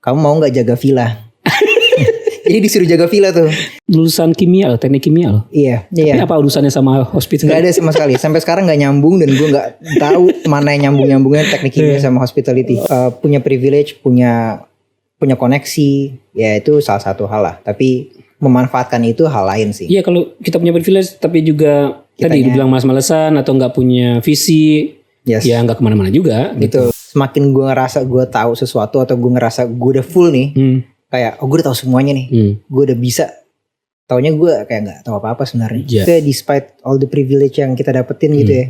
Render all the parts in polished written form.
kamu mau nggak jaga villa? Jadi disuruh jaga villa tuh. Lulusan kimia loh, teknik kimia loh. Iya. Tapi apa urusannya sama hospital? Gak ada sama sekali. Sampai sekarang nggak nyambung dan gue nggak tahu mana yang nyambungnya teknik kimia sama hospitality. Punya privilege, punya koneksi, ya itu salah satu hal lah. Tapi memanfaatkan itu hal lain sih. Iya, kalau kita punya privilege tapi juga tadi dibilang malas-malesan atau nggak punya visi, ya nggak kemana-mana juga. Gitu. Semakin gue ngerasa gue tahu sesuatu atau gue ngerasa gue udah full nih, kayak gue udah tahu semuanya nih, gue udah bisa. Taunya gue kayak nggak tahu apa-apa sebenarnya. Kayak despite all the privilege yang kita dapetin gitu ya.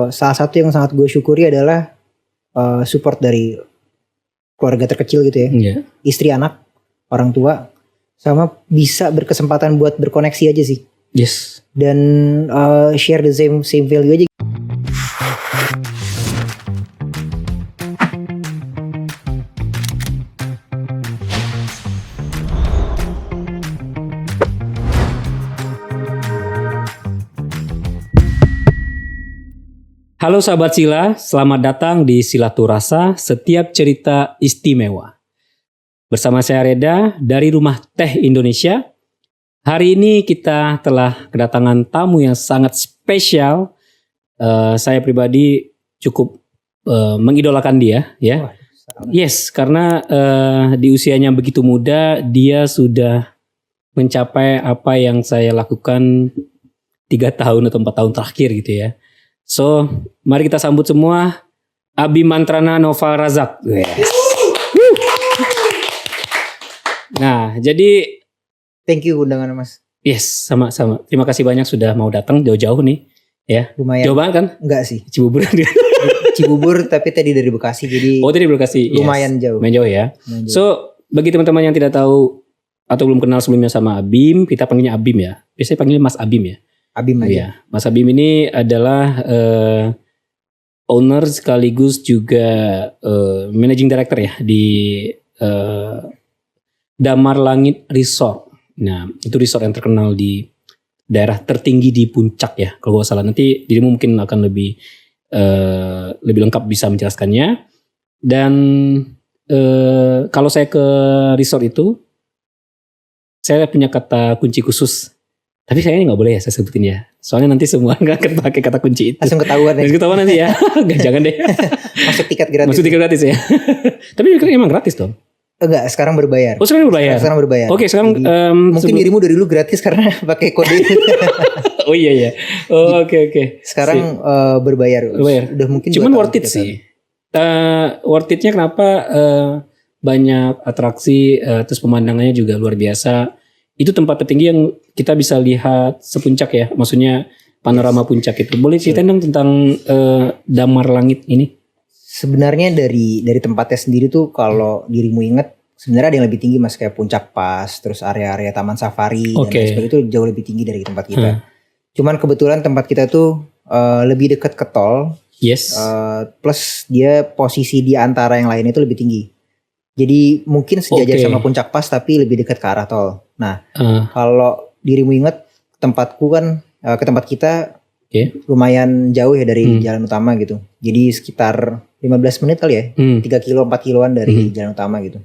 Salah satu yang sangat gue syukuri adalah support dari keluarga terkecil gitu ya. Istri, anak, orang tua, sama bisa berkesempatan buat berkoneksi aja sih. Yes. Dan share the same value aja. Halo sahabat Sila, selamat datang di Silaturasa, setiap cerita istimewa. Bersama saya Reda dari Rumah Teh Indonesia. Hari ini kita telah kedatangan tamu yang sangat spesial. Saya pribadi cukup mengidolakan dia, ya. Yes, karena di usianya begitu muda, dia sudah mencapai apa yang saya lakukan 3 tahun atau 4 tahun terakhir gitu ya. So, mari kita sambut semua Abimantrana Nova Razak. Yes. Nah, jadi thank you undangan Mas. Yes, sama-sama. Terima kasih banyak sudah mau datang jauh-jauh nih, ya. Lumayan. Jauh banget kan? Enggak sih. Cibubur. Cibubur tapi tadi dari Bekasi, jadi. Oh, tadi dari Bekasi. Lumayan jauh. Lumayan jauh ya. So, bagi teman-teman yang tidak tahu atau belum kenal sebelumnya sama Abim, kita panggilnya Abim ya. Biasanya panggilnya Mas Abim ya. Abim aja. Ya, Mas Abim ini adalah owner sekaligus juga managing director ya di Damar Langit Resort. Nah, itu resort yang terkenal di daerah tertinggi di Puncak ya, kalau gak salah. Nanti dirimu mungkin akan lebih lengkap bisa menjelaskannya. Dan kalau saya ke resort itu, saya punya kata kunci khusus. Tapi kayaknya nggak boleh ya saya sebutin ya. Soalnya nanti semua nggak akan pakai kata kunci itu. Langsung ketahuan ya. Langsung ketahuan nanti ya. Jangan deh. Masuk tiket gratis. Masuk tiket gratis ya. Tapi emang gratis dong. Enggak, sekarang berbayar. Oh, sekarang berbayar. Sekarang berbayar. Oke, sekarang mungkin dirimu dari dulu gratis karena pakai kode. Oh iya ya. Oh, oke. Sekarang berbayar. Udah mungkin. Cuman worth it sih. Worth itnya kenapa? Banyak atraksi, terus pemandangannya juga luar biasa. Itu tempat tertinggi yang kita bisa lihat sepuncak ya. Maksudnya panorama puncak itu. Boleh ceritain dong tentang Damar Langit ini? Sebenarnya dari tempatnya sendiri tuh kalau dirimu inget, sebenarnya ada yang lebih tinggi Mas, kayak Puncak Pas, terus area-area Taman Safari dan lain sebagainya, itu jauh lebih tinggi dari tempat kita. Cuman kebetulan tempat kita tuh lebih dekat ke tol. Yes. Plus dia posisi di antara yang lain itu lebih tinggi. Jadi mungkin sejajar sama Puncak Pas tapi lebih dekat ke arah tol. Nah, kalau dirimu inget, tempatku kan ke tempat kita lumayan jauh ya dari jalan utama gitu. Jadi sekitar 15 menit kali ya, 3 kilo 4 kiloan dari jalan utama gitu.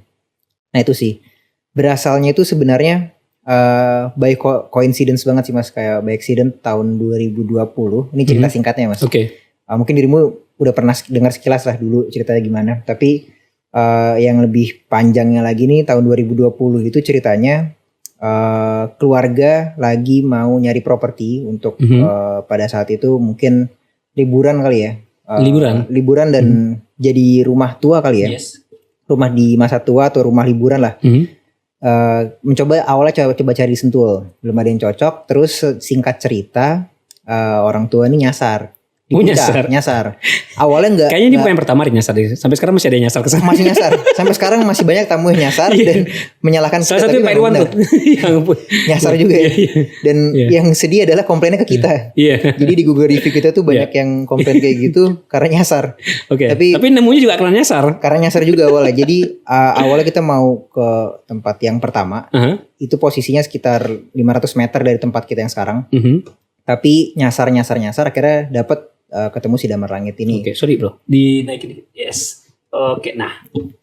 Nah itu sih, berasalnya itu sebenarnya by coincidence banget sih Mas, kayak by accident tahun 2020. Ini cerita singkatnya Mas. Mungkin dirimu udah pernah dengar sekilas lah dulu ceritanya gimana. Tapi yang lebih panjangnya lagi nih, tahun 2020 itu ceritanya keluarga lagi mau nyari properti untuk pada saat itu mungkin liburan kali ya. Liburan dan jadi rumah tua kali ya. Rumah di masa tua atau rumah liburan lah. Awalnya coba cari Sentul, belum ada yang cocok. Terus singkat cerita orang tua ini nyasar. Nyasar. Awalnya enggak. Kayaknya ini bukan yang pertama nyasar. Sampai sekarang masih ada yang nyasar ke sana. Masih nyasar. Sampai sekarang masih banyak tamu yang nyasar dan menyalahkan kita. Salah satu Pak Irwan tuh. Nyasar juga ya. Dan yang sedih adalah komplainnya ke kita. Jadi di Google review kita tuh banyak yang komplain kayak gitu karena nyasar. Tapi nemunya juga karena nyasar. Karena nyasar juga awalnya. Jadi awalnya kita mau ke tempat yang pertama. Itu posisinya sekitar 500 meter dari tempat kita yang sekarang. Tapi nyasar akhirnya dapat ketemu si Damar Langit ini. Sorry bro, dinaikin dikit. Yes. Nah.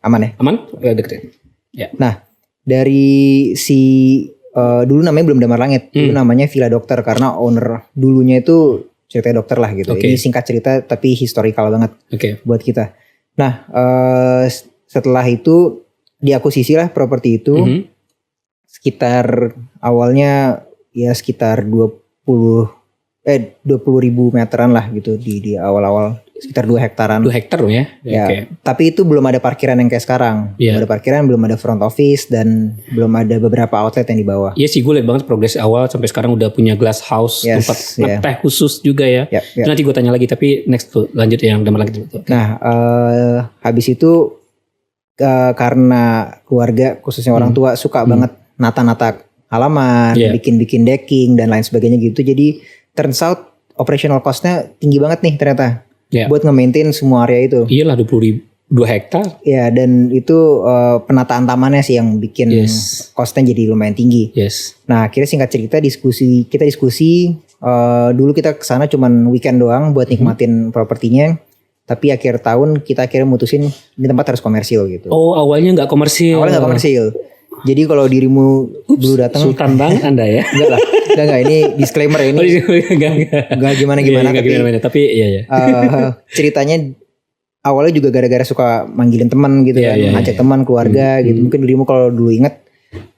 Aman ya? Aman? Deket. Ya. Nah, dari si dulu namanya belum Damar Langit, dulu namanya Villa Dokter karena owner dulunya itu cerita dokter lah gitu. Ini singkat cerita tapi historical banget buat kita. Nah, setelah itu diakuisisi lah properti itu. Sekitar awalnya ya sekitar 20.000 meteran lah gitu di awal-awal, sekitar 2 hektaran. 2 hektar ya. Ya. Tapi itu belum ada parkiran yang kayak sekarang. Belum ada parkiran, belum ada front office dan belum ada beberapa outlet yang di bawah. Iya sih, gue liat banget progres awal sampai sekarang udah punya glass house, tempat teh khusus juga ya. Itu nanti gue tanya lagi, tapi next tuh lanjut yang Damar Langit dulu. Nah, habis itu karena keluarga khususnya orang tua suka banget nata-nata halaman, bikin-bikin decking dan lain sebagainya gitu. Jadi turns out operational cost-nya tinggi banget nih ternyata buat nge-maintain semua area itu. Iyalah 2 hektar. Ya, dan itu penataan tamannya sih yang bikin cost-nya jadi lumayan tinggi. Nah, akhirnya singkat cerita kita diskusi dulu kita kesana cuman weekend doang buat nikmatin propertinya. Tapi akhir tahun kita akhirnya mutusin ini tempat harus komersil gitu. Oh, awalnya nggak komersil. Awalnya nggak komersil. Jadi kalau dirimu dulu datang, sultan banget Anda ya. Enggak lah. Enggak ini disclaimer ini. Enggak gimana-gimana tapi iya. Ceritanya awalnya juga gara-gara suka manggilin teman gitu kan, ngajak teman keluarga gitu. Mungkin dirimu kalau dulu inget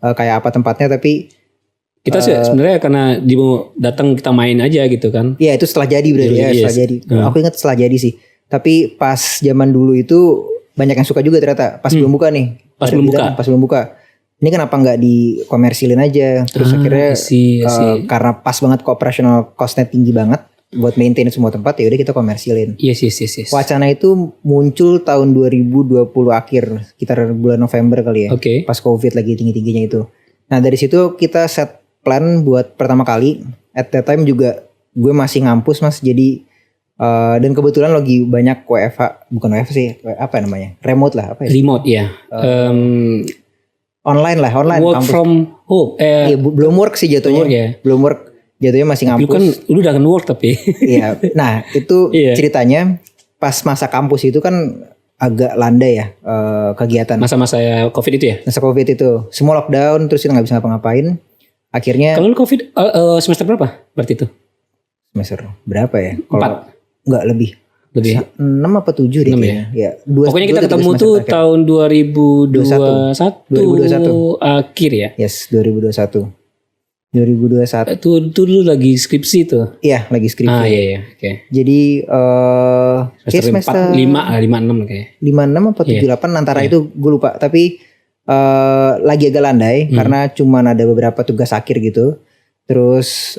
kayak apa tempatnya, tapi kita sebenarnya karena dirimu datang kita main aja gitu kan. Iya, itu setelah jadi berarti setelah jadi. Aku ingat setelah jadi sih. Tapi pas zaman dulu itu banyak yang suka juga ternyata. Pas belum buka nih. Pas belum buka. Ini kenapa nggak dikomersilin aja? Terus akhirnya karena pas banget operational cost-nya tinggi banget buat maintain semua tempat, ya udah kita komersilin. Yes. Wacana itu muncul tahun 2020 akhir, sekitar bulan November kali ya. Pas COVID lagi tinggi-tingginya itu. Nah, dari situ kita set plan buat pertama kali. At that time juga gue masih ngampus Mas, jadi dan kebetulan lagi banyak WFH, bukan WFH sih, apa namanya? Remote lah, apa ya? Remote ya. Online. Work kampus. From home. Belum work sih jatuhnya. Belum work. Jatuhnya masih ngampus. Lu udah kan work tapi. Iya. Nah, itu ceritanya pas masa kampus itu kan agak landai ya kegiatan. Masa-masa COVID itu ya? Masa COVID itu. Semua lockdown, terus kita gak bisa ngapa-ngapain. Akhirnya. Kalau lu COVID semester berapa berarti itu? Semester berapa ya? 4? Enggak, lebih 6 apa 7 deh kayaknya. Ya, pokoknya kita ketemu tuh tahun 2021 akhir ya. Yes, 2021. Itu dulu lagi skripsi tuh. Iya, lagi skripsi. Iya. Oke. Jadi semester 5, 56 kayak. 56 apa 78 antara itu gue lupa. Tapi lagi agak landai karena cuman ada beberapa tugas akhir gitu. Terus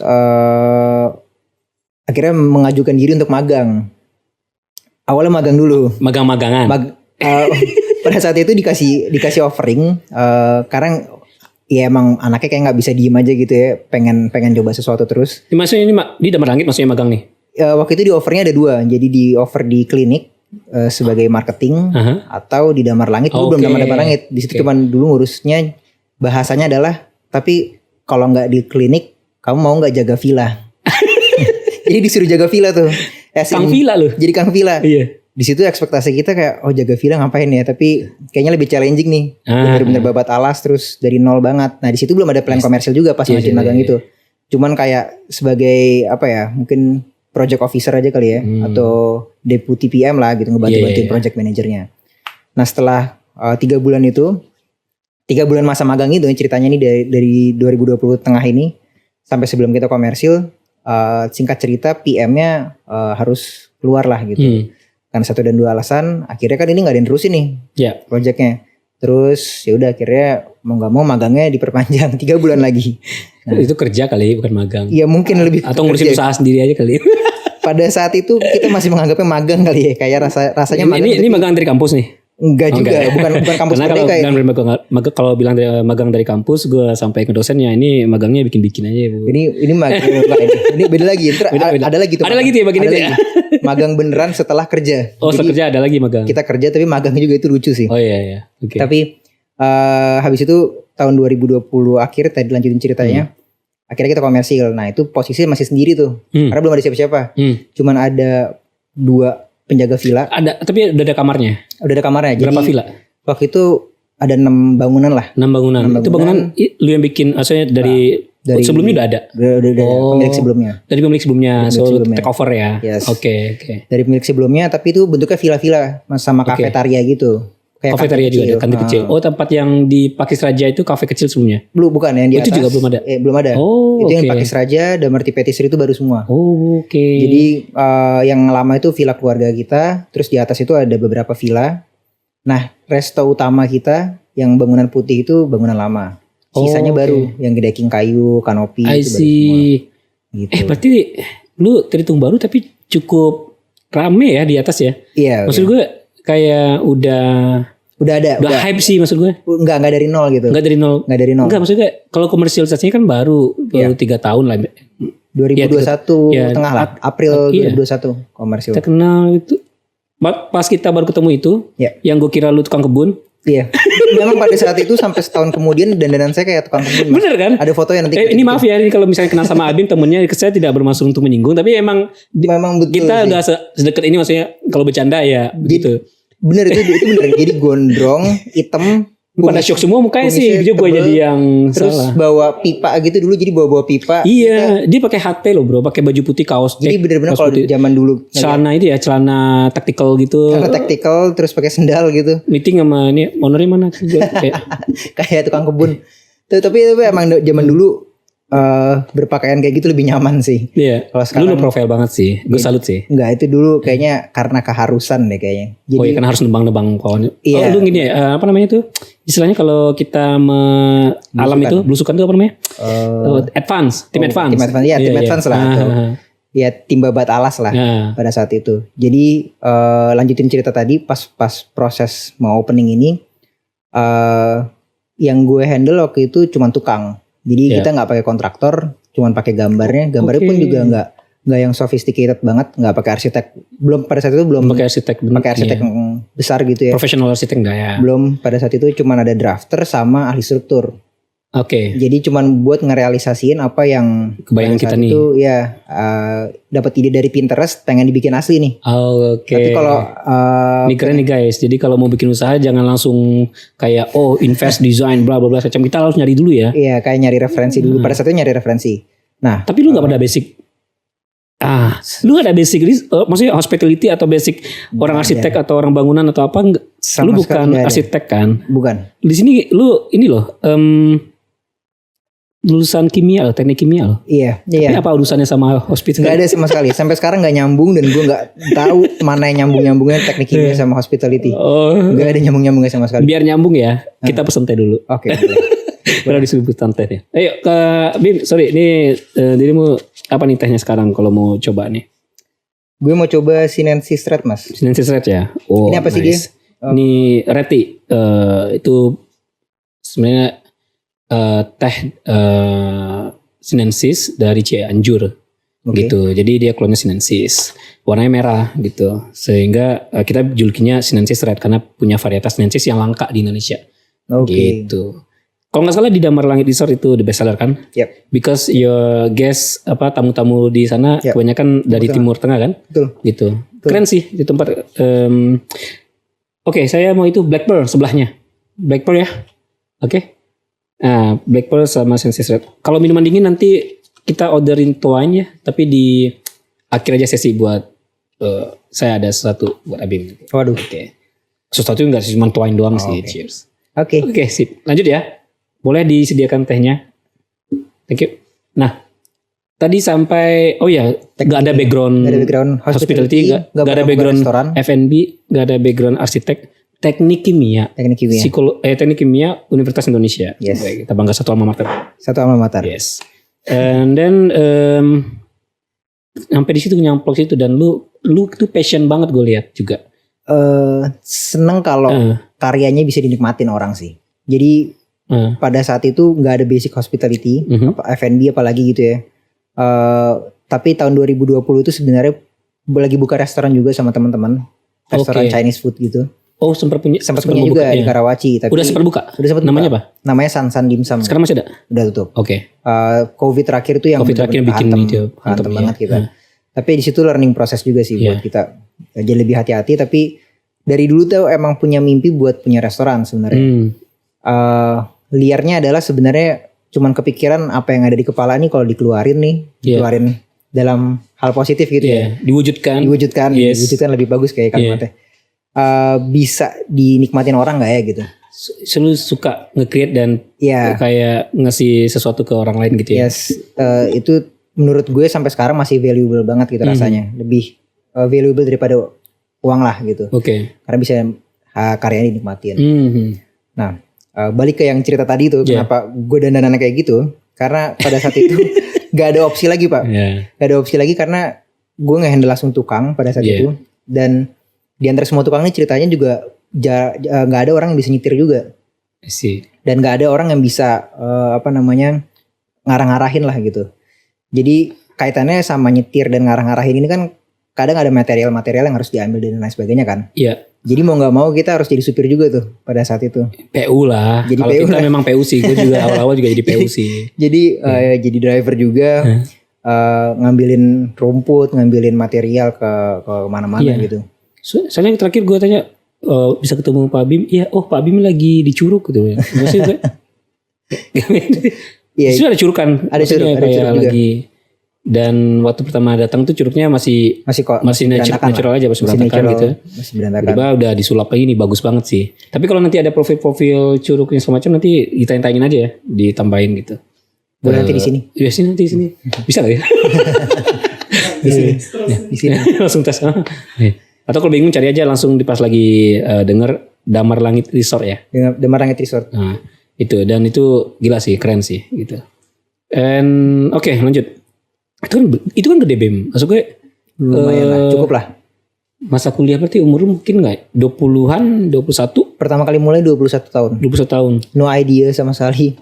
akhirnya mengajukan diri untuk magang. Awalnya magang dulu. Magang-magangan. Pada saat itu dikasih offering karena ya emang anaknya kayak nggak bisa diem aja gitu ya, pengen coba sesuatu terus. Maksudnya ini di Damar Langit maksudnya magang nih? Waktu itu di offernya ada 2, jadi di offer di klinik sebagai marketing atau di Damar Langit. Dulu belum Damar Langit, di situ cuman dulu ngurusnya bahasanya adalah tapi kalau nggak di klinik kamu mau nggak jaga villa? Jadi disuruh jaga villa tuh. Kang Villa loh. Jadi Kang Villa. Iya. Di situ ekspektasi kita kayak jaga villa ngapain ya, tapi kayaknya lebih challenging nih. Bener-bener babat alas terus dari nol banget. Nah, di situ belum ada plan komersil juga pas ngajuin magang itu. Cuman kayak sebagai apa ya, mungkin project officer aja kali ya, atau deputy PM lah gitu, ngebantu-bantuin project manajernya. Nah, setelah 3 bulan itu, 3 bulan masa magang itu ceritanya nih dari 2020 tengah ini sampai sebelum kita komersil, singkat cerita PM-nya harus keluar lah gitu. Karena 1 dan 2 alasan, akhirnya kan ini nggak ada yang terusin nih projectnya. Terus ya udah akhirnya mau nggak mau magangnya diperpanjang 3 bulan lagi. Nah, itu kerja kali bukan magang. Iya mungkin lebih. Atau ngurusin usaha sendiri aja kali. Pada saat itu kita masih menganggapnya magang kali ya, kayak rasanya magang. Ini magang dari kampus nih. Enggak juga, bukan kampus Merdeka ya. Kalau bilang magang dari kampus, gue sampai ke dosennya ini magangnya bikin-bikin aja Bu. Ini magang ini beda lagi. Ada lagi tuh. Ada lagi tuh ya bagian itu ya. Magang beneran setelah kerja. Setelah kerja ada lagi magang. Kita kerja tapi magangnya juga itu lucu sih. Oh iya. Okay. Tapi habis itu tahun 2020 akhir tadi lanjutin ceritanya. Akhirnya kita komersil. Nah itu posisi masih sendiri tuh. Karena belum ada siapa-siapa. Cuman ada 2 penjaga villa. Tapi udah ada kamarnya. Udah ada kamarnya. Berapa jadi, villa? Waktu itu ada 6 bangunan lah. 6 bangunan. Itu bangunan lu yang bikin, maksudnya dari sebelumnya udah ada. Udah pemilik sebelumnya. Dari pemilik sebelumnya, take over ya. Yes. Oke. Dari pemilik sebelumnya, tapi itu bentuknya villa-villa sama kafetaria gitu. Kayak kafetaria juga ada, kantin kecil. Oh, tempat yang di Pakis Raja itu kafe kecil sebelumnya? Bukan yang di atas. Itu juga belum ada? Belum ada. Itu yang Pakis Raja, Damarti Petisserie itu baru semua. Oke. Jadi yang lama itu villa keluarga kita, terus di atas itu ada beberapa villa. Nah, resto utama kita yang bangunan putih itu bangunan lama. Sisanya baru, yang decking kayu, kanopi I itu see. baru semua. Gitu. Berarti lu terhitung baru tapi cukup rame ya di atas ya? Iya. Maksud gue kayak udah ada. Udah hype sih maksud gue. Enggak dari nol gitu. Enggak dari nol. Enggak, maksud gue kalau komersialisasinya kan baru 3 tahun lah. 2021 tengah lah, April 2021 komersil. Kita kenal itu pas kita baru ketemu itu, yang gue kira lu tukang kebun. Iya. Memang pada saat itu sampai setahun kemudian dandanan saya kayak tukang kebun. Bener kan? Ada fotonya nanti. Ini maaf ya, ini kalau misalnya kenal sama Abim temennya, saya tidak bermaksud untuk menyinggung, tapi memang betul kita sih. udah sedekat ini, maksudnya kalau bercanda ya begitu. Bener itu bener. Jadi gondrong, hitam. Pada shock semua mukanya sih, gue jadi yang terus salah. Bawa pipa gitu dulu, jadi bawa pipa. Iya, dia pakai HP loh bro, pakai baju putih, kaos. Jadi bener-bener kalau zaman dulu celana itu ya, celana tactical gitu. Celana tactical, terus pakai sendal gitu. Meeting sama ini ownernya mana? Kayak tukang kebun. Tapi emang zaman dulu berpakaian kayak gitu lebih nyaman sih. Iya. Kalau sekarang lu profil banget sih. Gue salut sih. Enggak, itu dulu kayaknya karena keharusan deh kayaknya. Jadi, iya, karena harus nebang-nebang pohon. Iya. Lu gini ya, apa namanya itu? Istilahnya kalau kita alam itu, belusukan itu apa namanya? Advance, tim advance. Iya, tim advance lah. Ya, tim babat alas lah pada saat itu. Jadi lanjutin cerita tadi, pas proses mau opening ini, yang gue handle waktu itu cuma tukang. Jadi kita nggak pakai kontraktor, cuma pakai gambarnya pun juga nggak yang sophisticated banget, nggak pakai arsitek. Belum pada saat itu belum pakai arsitek yang besar gitu ya. Profesional arsitek nggak ya? Belum, pada saat itu cuma ada drafter sama ahli struktur. Oke. Jadi cuman buat ngerealisasiin apa yang kebayangan kita nih. Itu ya dapat ide dari Pinterest, pengen dibikin asli nih. Oke. Tapi kalau ini keren nih guys. Jadi kalau mau bikin usaha jangan langsung kayak invest design bla bla bla macam, kita harus nyari dulu ya. Iya, kayak nyari referensi dulu. Pada saat itu nyari referensi. Nah, tapi lu nggak pada basic. Lu gak ada basic, maksudnya hospitality atau basic orang arsitek atau orang bangunan atau apa? Lu bukan arsitek kan? Bukan. Di sini lu ini loh. Lulusan kimia loh, teknik kimia loh. Iya. Tapi apa urusannya sama hospitality? Gak ada sama sekali. Sampai sekarang gak nyambung dan gue gak tahu mana yang nyambung-nyambungnya teknik kimia sama hospitality. Gak ada nyambung-nyambungnya sama sekali. Biar nyambung ya, kita pesen teh dulu. Oke. Udah disebut teh ya. Ayo ke Bim, sorry ini dirimu apa nih tehnya sekarang kalau mau coba nih? Gue mau coba Sinensis Red mas. Sinensis Red ya. Ini apa sih dia? Ini reti. Itu sebenarnya teh Sinensis dari Cianjur gitu. Jadi dia klonnya Sinensis, warnanya merah gitu. Sehingga kita julukinya Sinensis Red karena punya varietas Sinensis yang langka di Indonesia. Gitu. Kalau nggak salah di Damar Langit Resort itu the best seller kan? Yep. Because your guest tamu-tamu di sana kebanyakan dari Timur Tengah kan? Betul. Gitu. Betul. Keren sih di tempat. Oke, saya mau itu Black Pearl sebelahnya. Black Pearl ya. Oke. Nah, Black Pearl sama Sinensis Red. Kalau minuman dingin nanti kita orderin twine ya, tapi di akhir aja sesi buat saya ada sesuatu buat Abim. Waduh. Oke. Sesuatu enggak sih, cuma twine doang sih. Cheers. Oke, sip. Lanjut ya. Boleh disediakan tehnya. Thank you. Nah, tadi sampai nggak ada background hospitality, nggak ada background F&B, nggak ada background arsitek, teknik kimia. Teknik kimia Universitas Indonesia. Yes. Baik, kita bangga satu alma mater. Yes. And then sampai di situ nyamplok situ dan lu tuh passion banget gue lihat juga. Seneng kalau karyanya bisa dinikmatin orang sih. Jadi pada saat itu nggak ada basic hospitality, F&B apalagi gitu ya. Tapi tahun 2020 itu sebenarnya lagi buka restoran juga sama teman-teman, restoran Chinese food gitu. Oh sempat punya juga di Karawaci. Tapi udah sempat buka. Namanya apa? Namanya Sansan Dimsum. Sekarang masih ada? Udah tutup. Oke. Covid terakhir itu yang bikin hantem banget kita. Tapi di situ learning proses juga sih buat kita jadi lebih hati-hati. Tapi dari dulu tuh emang punya mimpi buat punya restoran sebenarnya. liarnya adalah sebenarnya cuman kepikiran apa yang ada di kepala nih kalau dikeluarin nih, dikeluarin dalam hal positif gitu ya. Diwujudkan lebih bagus kayak kalimatnya. Bisa dinikmatin orang nggak ya gitu? Selalu suka nge-create dan kayak ngasih sesuatu ke orang lain gitu ya. Yes, itu menurut gue sampai sekarang masih valuable banget gitu rasanya. Lebih valuable daripada uang lah gitu. Karena bisa karyanya dinikmatin. Nah, balik ke yang cerita tadi tuh, kenapa gue dandanan kayak gitu? Karena pada saat itu gak ada opsi lagi Pak. Gak ada opsi lagi karena gue nge-handle langsung tukang pada saat itu. Dan di antara semua tukang ini ceritanya juga gak ada orang yang bisa nyetir juga. Dan gak ada orang yang bisa ngarah-ngarahin lah gitu. Jadi kaitannya sama nyetir dan ngarah-ngarahin ini kan kadang ada material-material yang harus diambil dan lain sebagainya kan. Jadi mau gak mau kita harus jadi supir juga tuh pada saat itu. PU lah. Kalau kita memang PU sih. Gue juga awal-awal juga jadi PU sih. Jadi jadi driver juga. Ngambilin rumput, ngambilin material ke mana-mana gitu. Soalnya yang terakhir gue tanya bisa ketemu Pak Bim. Iya, Pak Bim lagi di Curug gitu ya. Maksudnya sudah ada Curug kan. Ada Curug juga. Lagi. Dan waktu pertama datang tuh Curugnya masih natural aja, masih berantakan gitu. Masih berantakan. Tiba udah disulap lagi nih, bagus banget sih. Tapi kalau nanti ada profil Curug yang semacam nanti ditanya-tanyain aja ya, ditambahin gitu. Boleh nanti di sini. Iya sih nanti di sini. Bisa gak ya? Di sini. Langsung tes. Atau kalau bingung cari aja langsung pas lagi denger Damar Langit Resort ya. Damar Langit Resort. Nah, itu dan itu gila sih, keren sih gitu. And oke, lanjut. Itu kan gede BEM. Maksud gue lumayan lah, cukup lah. Masa kuliah berarti umur lu mungkin enggak 20-an, 21? Pertama kali mulai 21 tahun. 21 tahun. No idea sama sekali.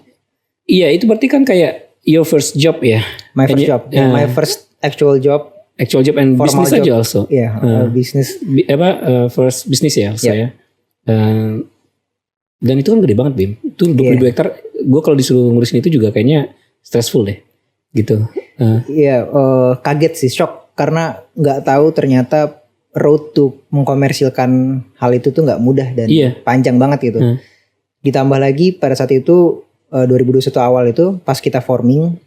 Iya, itu berarti kan kayak your first job ya. My first job. My first actual job. Actual job and business job. Aja also. Iya, business. First business ya saya. Dan itu kan gede banget Bim. Itu 22 hektar. Gue kalau disuruh ngurusin itu juga kayaknya stressful deh. Gitu. Kaget sih, shock. Karena gak tahu ternyata road to mengkomersilkan hal itu tuh gak mudah dan panjang banget gitu. Ditambah lagi pada saat itu 2021 awal itu pas kita forming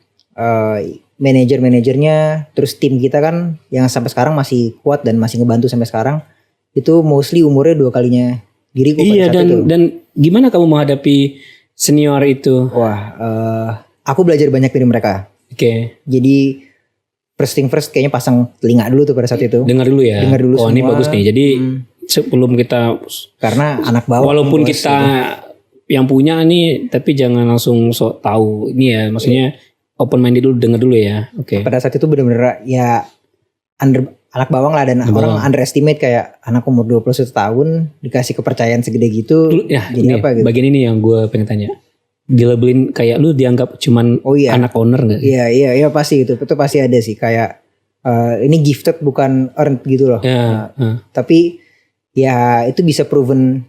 manajernya terus tim kita kan yang sampai sekarang masih kuat dan masih ngebantu sampai sekarang itu mostly umurnya 2 kalinya diriku pada saat itu. Dan gimana kamu menghadapi senior itu? Wah, aku belajar banyak dari mereka. Jadi first thing first kayaknya pasang telinga dulu tuh pada saat itu. Dengar dulu ya. Dengar dulu semua. Ini bagus nih. Jadi sebelum kita, karena anak bawah walaupun kita yang punya nih, tapi jangan langsung sok tahu ini ya. Maksudnya open minded dulu, dengar dulu ya. Pada saat itu benar-benar ya anak bawang lah dan orang underestimate kayak anak umur 21 tahun dikasih kepercayaan segede gitu. Jadi apa gitu? Bagian ini yang gue pengen tanya. Dilabelin kayak lu dianggap cuman anak owner gak? Iya pasti itu pasti ada sih kayak ini gifted bukan earned gitu loh. Tapi ya itu bisa proven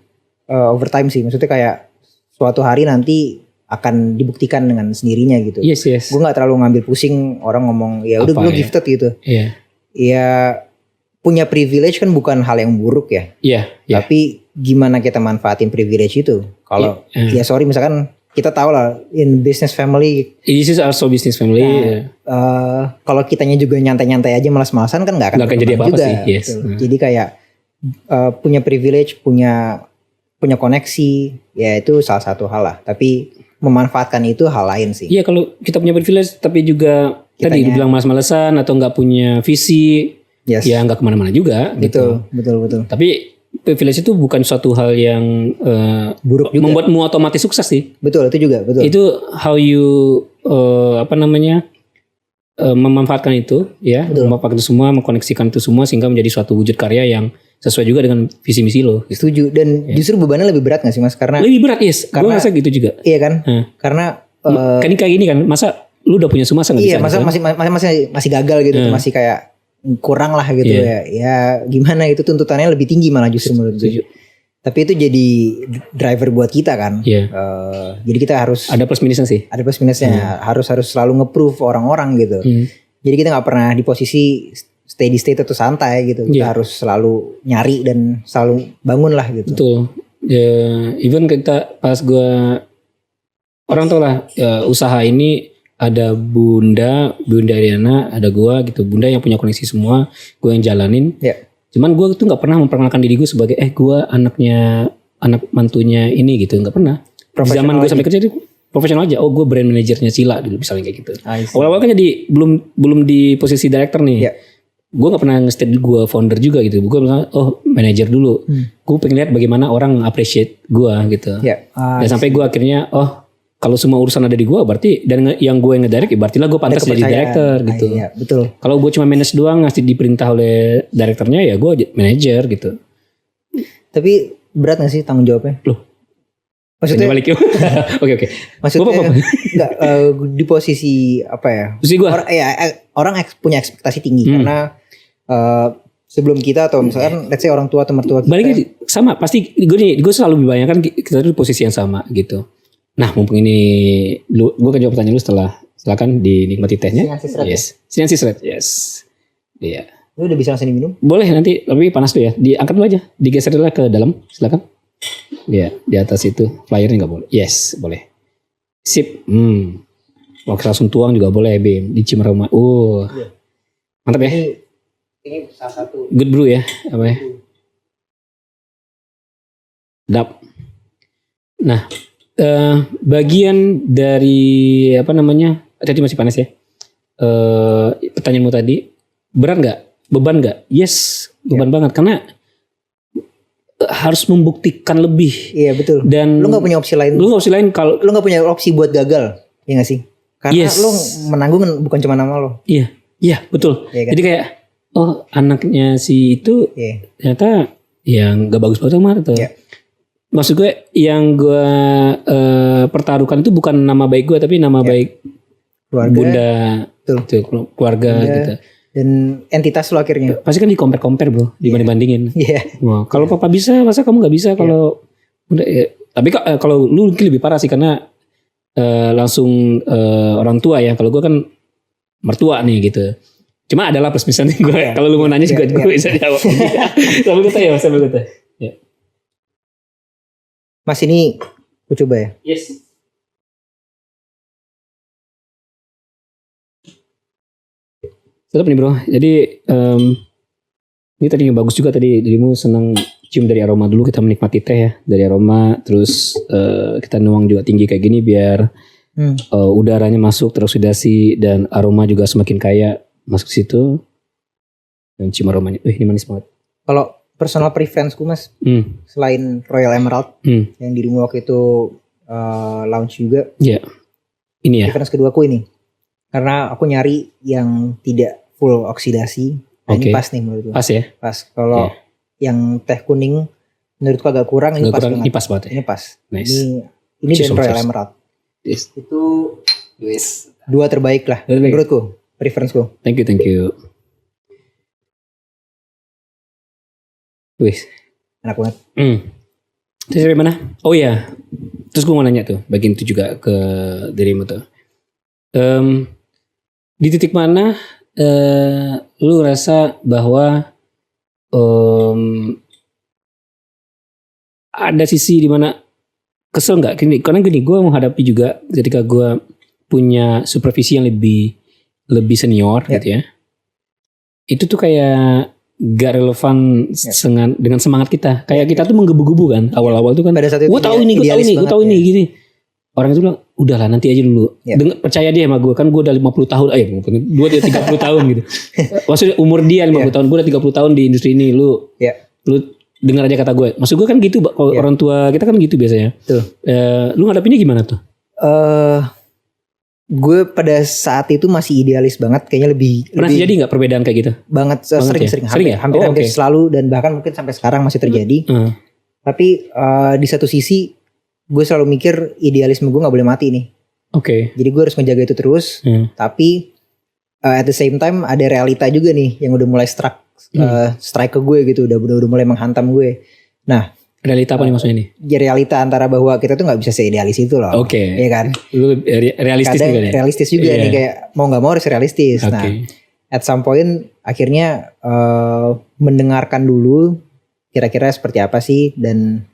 over time sih. Maksudnya kayak suatu hari nanti akan dibuktikan dengan sendirinya gitu. Yes. Gue nggak terlalu ngambil pusing orang ngomong ya udah gue gifted gitu. Ya punya privilege kan bukan hal yang buruk ya. Tapi gimana kita manfaatin privilege itu? Kalau ya sorry misalkan kita tahu lah in business family. This is also business family. Kalau kitanya juga nyantai-nyantai aja malas-malasan kan nggak akan jadi apa-apa juga, sih. Yes. Jadi kayak punya privilege, punya koneksi, ya itu salah satu hal lah. Tapi memanfaatkan itu hal lain sih. Iya kalau kita punya privilege tapi juga tadi dibilang malas-malasan atau nggak punya visi, ya nggak kemana-mana juga. Betul. Tapi privilege itu bukan suatu hal yang buruk juga. Membuatmu otomatis sukses sih. Betul, itu juga betul. Itu how you memanfaatkan itu ya, memanfaatkan itu semua, mengkoneksikan itu semua sehingga menjadi suatu wujud karya yang sesuai juga dengan visi misi lo. Gitu. Setuju dan justru bebannya lebih berat gak sih Mas? Karena lebih berat gue rasa gitu juga. Iya kan? Karena kan kayak gini kan, masa lu udah punya semua masa nggak bisa? Iya, masih gagal gitu, masih kayak kurang lah gitu ya. Ya gimana itu tuntutannya lebih tinggi malah justru menurut gue. Tapi itu jadi driver buat kita kan. Jadi kita harus ada plus minusnya sih. Ada plus minusnya. Harus selalu nge-prove orang-orang gitu. Jadi kita nggak pernah di posisi steady state atau santai gitu. Kita harus selalu nyari dan selalu bangun lah gitu. Betul. Even kita pas gue orang tau lah usaha ini ada Bunda Ariana, ada gue gitu. Bunda yang punya koneksi semua, gue yang jalanin. Yeah. Cuman gue tuh nggak pernah memperkenalkan diri gue sebagai gue anak mantunya ini gitu, nggak pernah. Di zaman gue sampai kerja itu profesional aja. Oh gue brand manajernya Sila dulu misalnya kayak gitu. Awal-awal kan jadi belum di posisi director nih. Yeah. Gue nggak pernah nge-state gue founder juga gitu. Gue bilang manajer dulu. Gue pengen lihat bagaimana orang appreciate gue gitu. Yeah. Dan sampai gue akhirnya kalau semua urusan ada di gue berarti dan yang gue ngedirect berarti lah gue pantas jadi director gitu. Iya, betul. Kalau gue cuma manage doang ngasih diperintah oleh direkturnya ya gue manajer gitu. Tapi berat gak sih tanggung jawabnya? Loh. Maksudnya balik yuk. Oke. Maksudnya enggak di posisi apa ya? Posisi gue. Orang punya ekspektasi tinggi karena sebelum kita atau misalkan let's say orang tua atau mertua kita. Baliknya sama pasti gue selalu membayangkan kita di posisi yang sama gitu. Nah, mumpung ini gue akan jawab pertanyaan lu silakan dinikmati tehnya. Yes. Sinensis Red. Yes. Iya. Lu udah bisa langsung diminum? Boleh nanti, tapi panas tuh ya. Diangkat dulu aja, digeser dulu ke dalam. Silakan. Iya, di atas itu flyernya nggak boleh. Yes, boleh. Sip. Mau langsung tuang juga boleh, Bim. Dicium aroma. Iya. Mantap ya. Ini salah satu. Good brew ya, apa ya? Dap. Nah. Bagian dari apa namanya tadi masih panas ya, pertanyaanmu tadi berat nggak, beban nggak? Yes, beban banget karena harus membuktikan lebih. Iya betul. Dan lu nggak punya opsi lain. Kalau lu nggak punya opsi buat gagal, ya nggak sih? Karena lu menanggung bukan cuma nama lo. Iya betul. Iya, kan? Jadi kayak anaknya si itu ternyata yang nggak bagus banget atau. Iya. Maksud gue yang gue pertaruhkan itu bukan nama baik gue tapi nama baik keluarga, Bunda, keluarga gitu. Dan entitas lo akhirnya. Pasti kan di-compare bro, dibanding-bandingin. Iya. Wah, kalau papa bisa, masa kamu nggak bisa? Kalau tapi kalau lu mungkin lebih parah sih karena langsung orang tua ya. Kalau gue kan mertua nih gitu. Cuma adalah plus misalnya gue. Kalau lu mau nanya juga gue bisa jawab. Sambil kita ya, sambil kita. Ya. Mas ini gue coba ya. Yes. Tetap nih bro. Jadi ini tadi yang bagus juga tadi dirimu senang cium dari aroma dulu, kita menikmati teh ya dari aroma, terus kita nuang juga tinggi kayak gini biar udaranya masuk teroksidasi dan aroma juga semakin kaya masuk situ. Dan cium aromanya. Ini manis banget. Kalau personal preference ku mas, selain Royal Emerald yang dirimu waktu itu launch juga, ini ya. Preference kedua ku ini, karena aku nyari yang tidak full oksidasi. Nah, ini pas nih menurutku. Pas ya. Pas. Kalau yang teh kuning menurutku agak kurang, ini pas banget. Ini pas banget. Ya? Ini pas. Nice. Ini dan Royal Emerald. Yes. Itu dua terbaik lah menurutku. Preference ku. Thank you. Wih, enak banget. Terus sampai mana? Oh ya, terus gue mau nanya tuh, bagian itu juga ke dirimu tuh. Di titik mana lu rasa bahwa ada sisi di mana kesel nggak? Karena gini, gue menghadapi juga ketika gue punya supervisi yang lebih senior gitu ya. Itu tuh kayak gak relevan dengan semangat kita. Kayak kita tuh menggebu-gebu kan awal-awal tuh kan. Gue tahu ini gini. Orang itu bilang udahlah nanti aja dulu. Percaya dia sama gue kan, gue udah 50 tahun. Gue udah 30 tahun gitu. Maksudnya umur dia 50 tahun, gue udah 30 tahun di industri ini. Lu dengar aja kata gue. Maksud gue kan gitu. Kalau orang tua kita kan gitu biasanya. Lu ngadapinnya gimana tuh? Gue pada saat itu masih idealis banget, kayaknya lebih jadi nggak perbedaan kayak gitu? Banget, sering hampir selalu, dan bahkan mungkin sampai sekarang masih terjadi. Tapi di satu sisi gue selalu mikir idealisme gue nggak boleh mati nih. Jadi gue harus menjaga itu terus. Tapi at the same time ada realita juga nih yang udah mulai strike ke gue gitu, udah mulai menghantam gue. Nah, realita apa nih maksudnya nih? Ya realita antara bahwa kita tuh gak bisa seidealis itu loh. Iya kan? Lu realistis juga nih? Realistis juga nih, kayak mau gak mau harus realistis. Nah, at some point akhirnya mendengarkan dulu kira-kira seperti apa sih, dan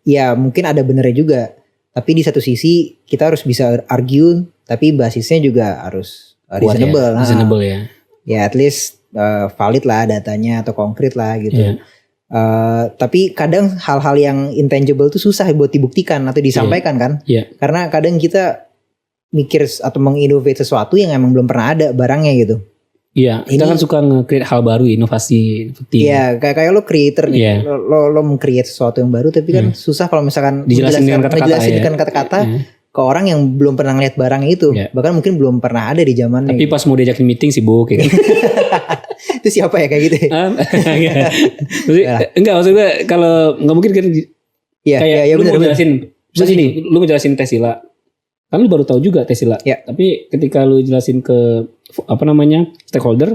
Ya mungkin ada benernya juga. Tapi di satu sisi kita harus bisa argue, tapi basisnya juga harus reasonable. Ya, reasonable ya. Ya at least valid lah datanya atau konkret lah gitu. Yeah. Tapi kadang hal-hal yang intangible tuh susah buat dibuktikan atau disampaikan kan. Karena kadang kita mikir atau menginnovate sesuatu yang emang belum pernah ada barangnya gitu. Iya, kita kan suka nge-create hal baru, inovasi. Iya, kayak lo creator nih, lo meng-create sesuatu yang baru, tapi kan susah kalau misalkan dijelasin dengan kata-kata ke orang yang belum pernah ngeliat barangnya itu, bahkan mungkin belum pernah ada di zamannya. Tapi pas mau diajakin meeting sibuk, ya kan? Itu siapa ya kayak gitu? Enggak, maksudnya kalau nggak mungkin kan, kayak lu mau jelasin, lu mau jelasin Tesla. Kan lu baru tahu juga Tesla. Tapi ketika lu jelasin ke stakeholder,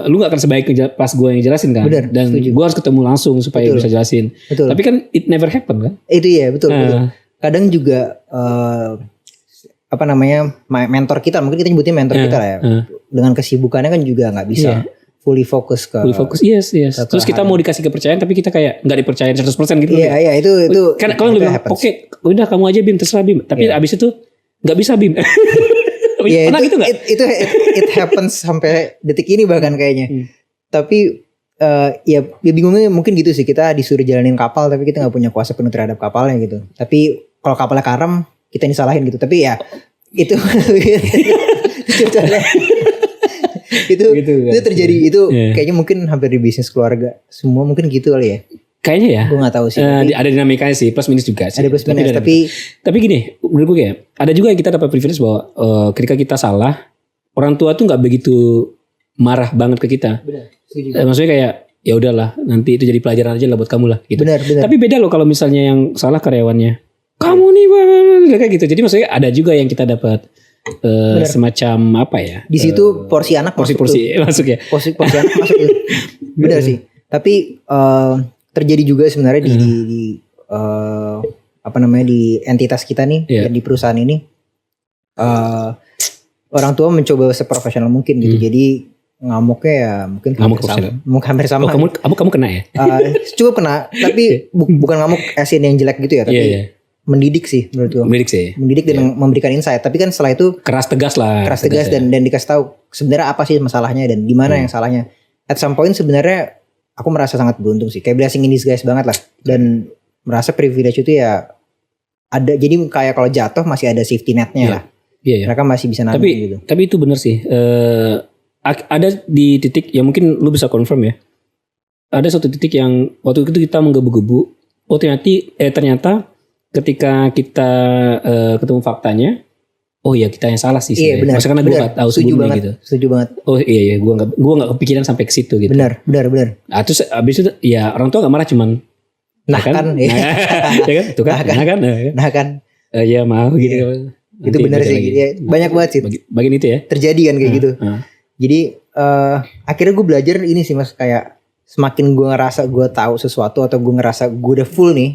lu gak akan sebaik pas gue yang jelasin kan. Bener, dan gue harus ketemu langsung supaya bisa jelasin. Betul. Tapi kan it never happen kan. Itu ya betul. Kadang juga mentor kita, mungkin kita nyebutnya mentor kita lah ya. Dengan kesibukannya kan juga gak bisa fully fokus ke yes. Terus kita mau dikasih kepercayaan tapi kita kayak gak dipercaya 100% gitu. Iya itu kan kalau lu bilang oke, udah kamu aja Bim, terserah Bim. Tapi abis itu gak bisa Bim. Pernah gitu gak? It happens sampai detik ini bahkan kayaknya. Tapi ya bingungnya mungkin gitu sih, kita disuruh jalanin kapal tapi kita gak punya kuasa penuh terhadap kapalnya gitu. Tapi kalau kapalnya karam kita disalahin gitu. Tapi ya itu itu terjadi itu kayaknya mungkin hampir di bisnis keluarga semua mungkin gitu kali ya. Kayaknya ya. Gue gak tahu sih. Ada dinamikanya sih, plus minus juga sih. Ada plus minus tapi gini, menurut gue kayak ada juga yang kita dapat privilege bahwa ketika kita salah, orang tua tuh nggak begitu marah banget ke kita. Benar. Maksudnya kayak ya udahlah, nanti itu jadi pelajaran aja lah buat kamu lah. Gitu. Benar. Tapi beda loh kalau misalnya yang salah karyawannya. Kamu nih kayak gitu. Jadi maksudnya ada juga yang kita dapat semacam apa ya? Di situ porsi anak porsi masuk ya. Porsi anak masuk tuh. Benar sih. Tapi terjadi juga sebenarnya di entitas kita nih, di perusahaan ini. Orang tua mencoba seprofesional mungkin gitu. Jadi ngamuknya ya mungkin hampir sama. Kamu kena ya? Cukup kena, tapi bukan ngamuk asin yang jelek gitu ya, tapi mendidik sih menurut gue. Mendidik dan memberikan insight. Tapi kan setelah itu keras tegas dan dikasih tahu sebenarnya apa sih masalahnya dan di mana yang salahnya. At some point sebenarnya aku merasa sangat beruntung sih, kayak blessing in disguise banget lah, dan merasa privilege itu ya ada. Jadi kayak kalau jatuh masih ada safety netnya lah. Mereka masih bisa nanggung gitu. Tapi itu benar sih. Ada di titik yang mungkin lu bisa confirm ya. Ada suatu titik yang waktu itu kita menggebu-gebu. Oh ternyata ketika kita ketemu faktanya, oh iya kita yang salah sih. Iya benar. Maksudnya karena gue gak tahu sebelumnya gitu. Setuju banget. Oh iya gue gak kepikiran sampai ke situ gitu. Benar. Terus abis itu ya orang tua gak marah, cuman ya kan. Tuh kan. Ya mau gitu. Itu benar sih. Ya, banyak banget sih. Bagian itu ya. Terjadi kan kayak gitu. Jadi akhirnya gue belajar ini sih mas, kayak semakin gue ngerasa gue tahu sesuatu atau gue ngerasa gue udah full nih,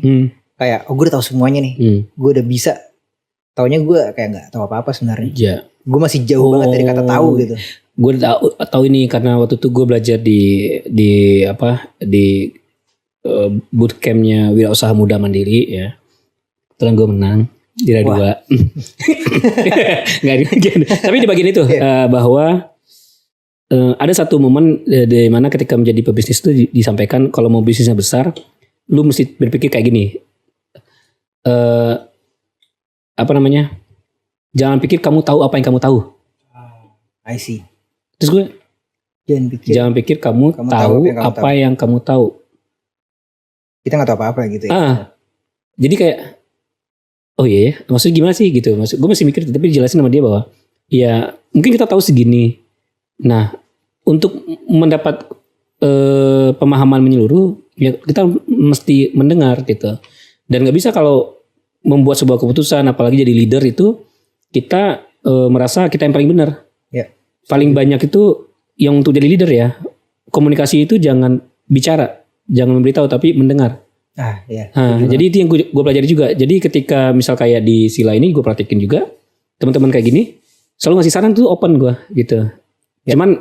kayak gue udah tahu semuanya nih, gue udah bisa. Taunya gue kayak nggak tahu apa-apa sebenarnya. Yeah. Gue masih jauh banget dari kata tahu gitu. Gue tahu ini karena waktu itu gue belajar di bootcampnya Wirausaha Muda Mandiri ya. Terus gue menang di Radio 2. Tapi di bagian itu bahwa ada satu momen di mana ketika menjadi pebisnis itu disampaikan kalau mau bisnisnya besar, lu mesti berpikir kayak gini. Jangan pikir kamu tahu apa yang kamu tahu. I see. Terus gue jangan pikir kamu tahu apa yang kamu tahu. Kita nggak tahu apa-apa gitu ya. Jadi kayak oh iya ya, maksudnya gimana sih gitu. Maksud gue masih mikir, tapi dijelasin sama dia bahwa ya mungkin kita tahu segini. Nah, untuk mendapat pemahaman menyeluruh, ya kita mesti mendengar gitu. Dan nggak bisa kalau membuat sebuah keputusan, apalagi jadi leader itu kita merasa kita yang paling benar. Paling banyak itu yang untuk jadi leader ya, komunikasi itu jangan bicara, jangan memberitahu tapi mendengar. Jadi itu yang gue pelajari juga. Jadi ketika misal kayak di Sila ini gue praktekin juga, teman-teman kayak gini selalu ngasih saran tuh open gue gitu. Cuman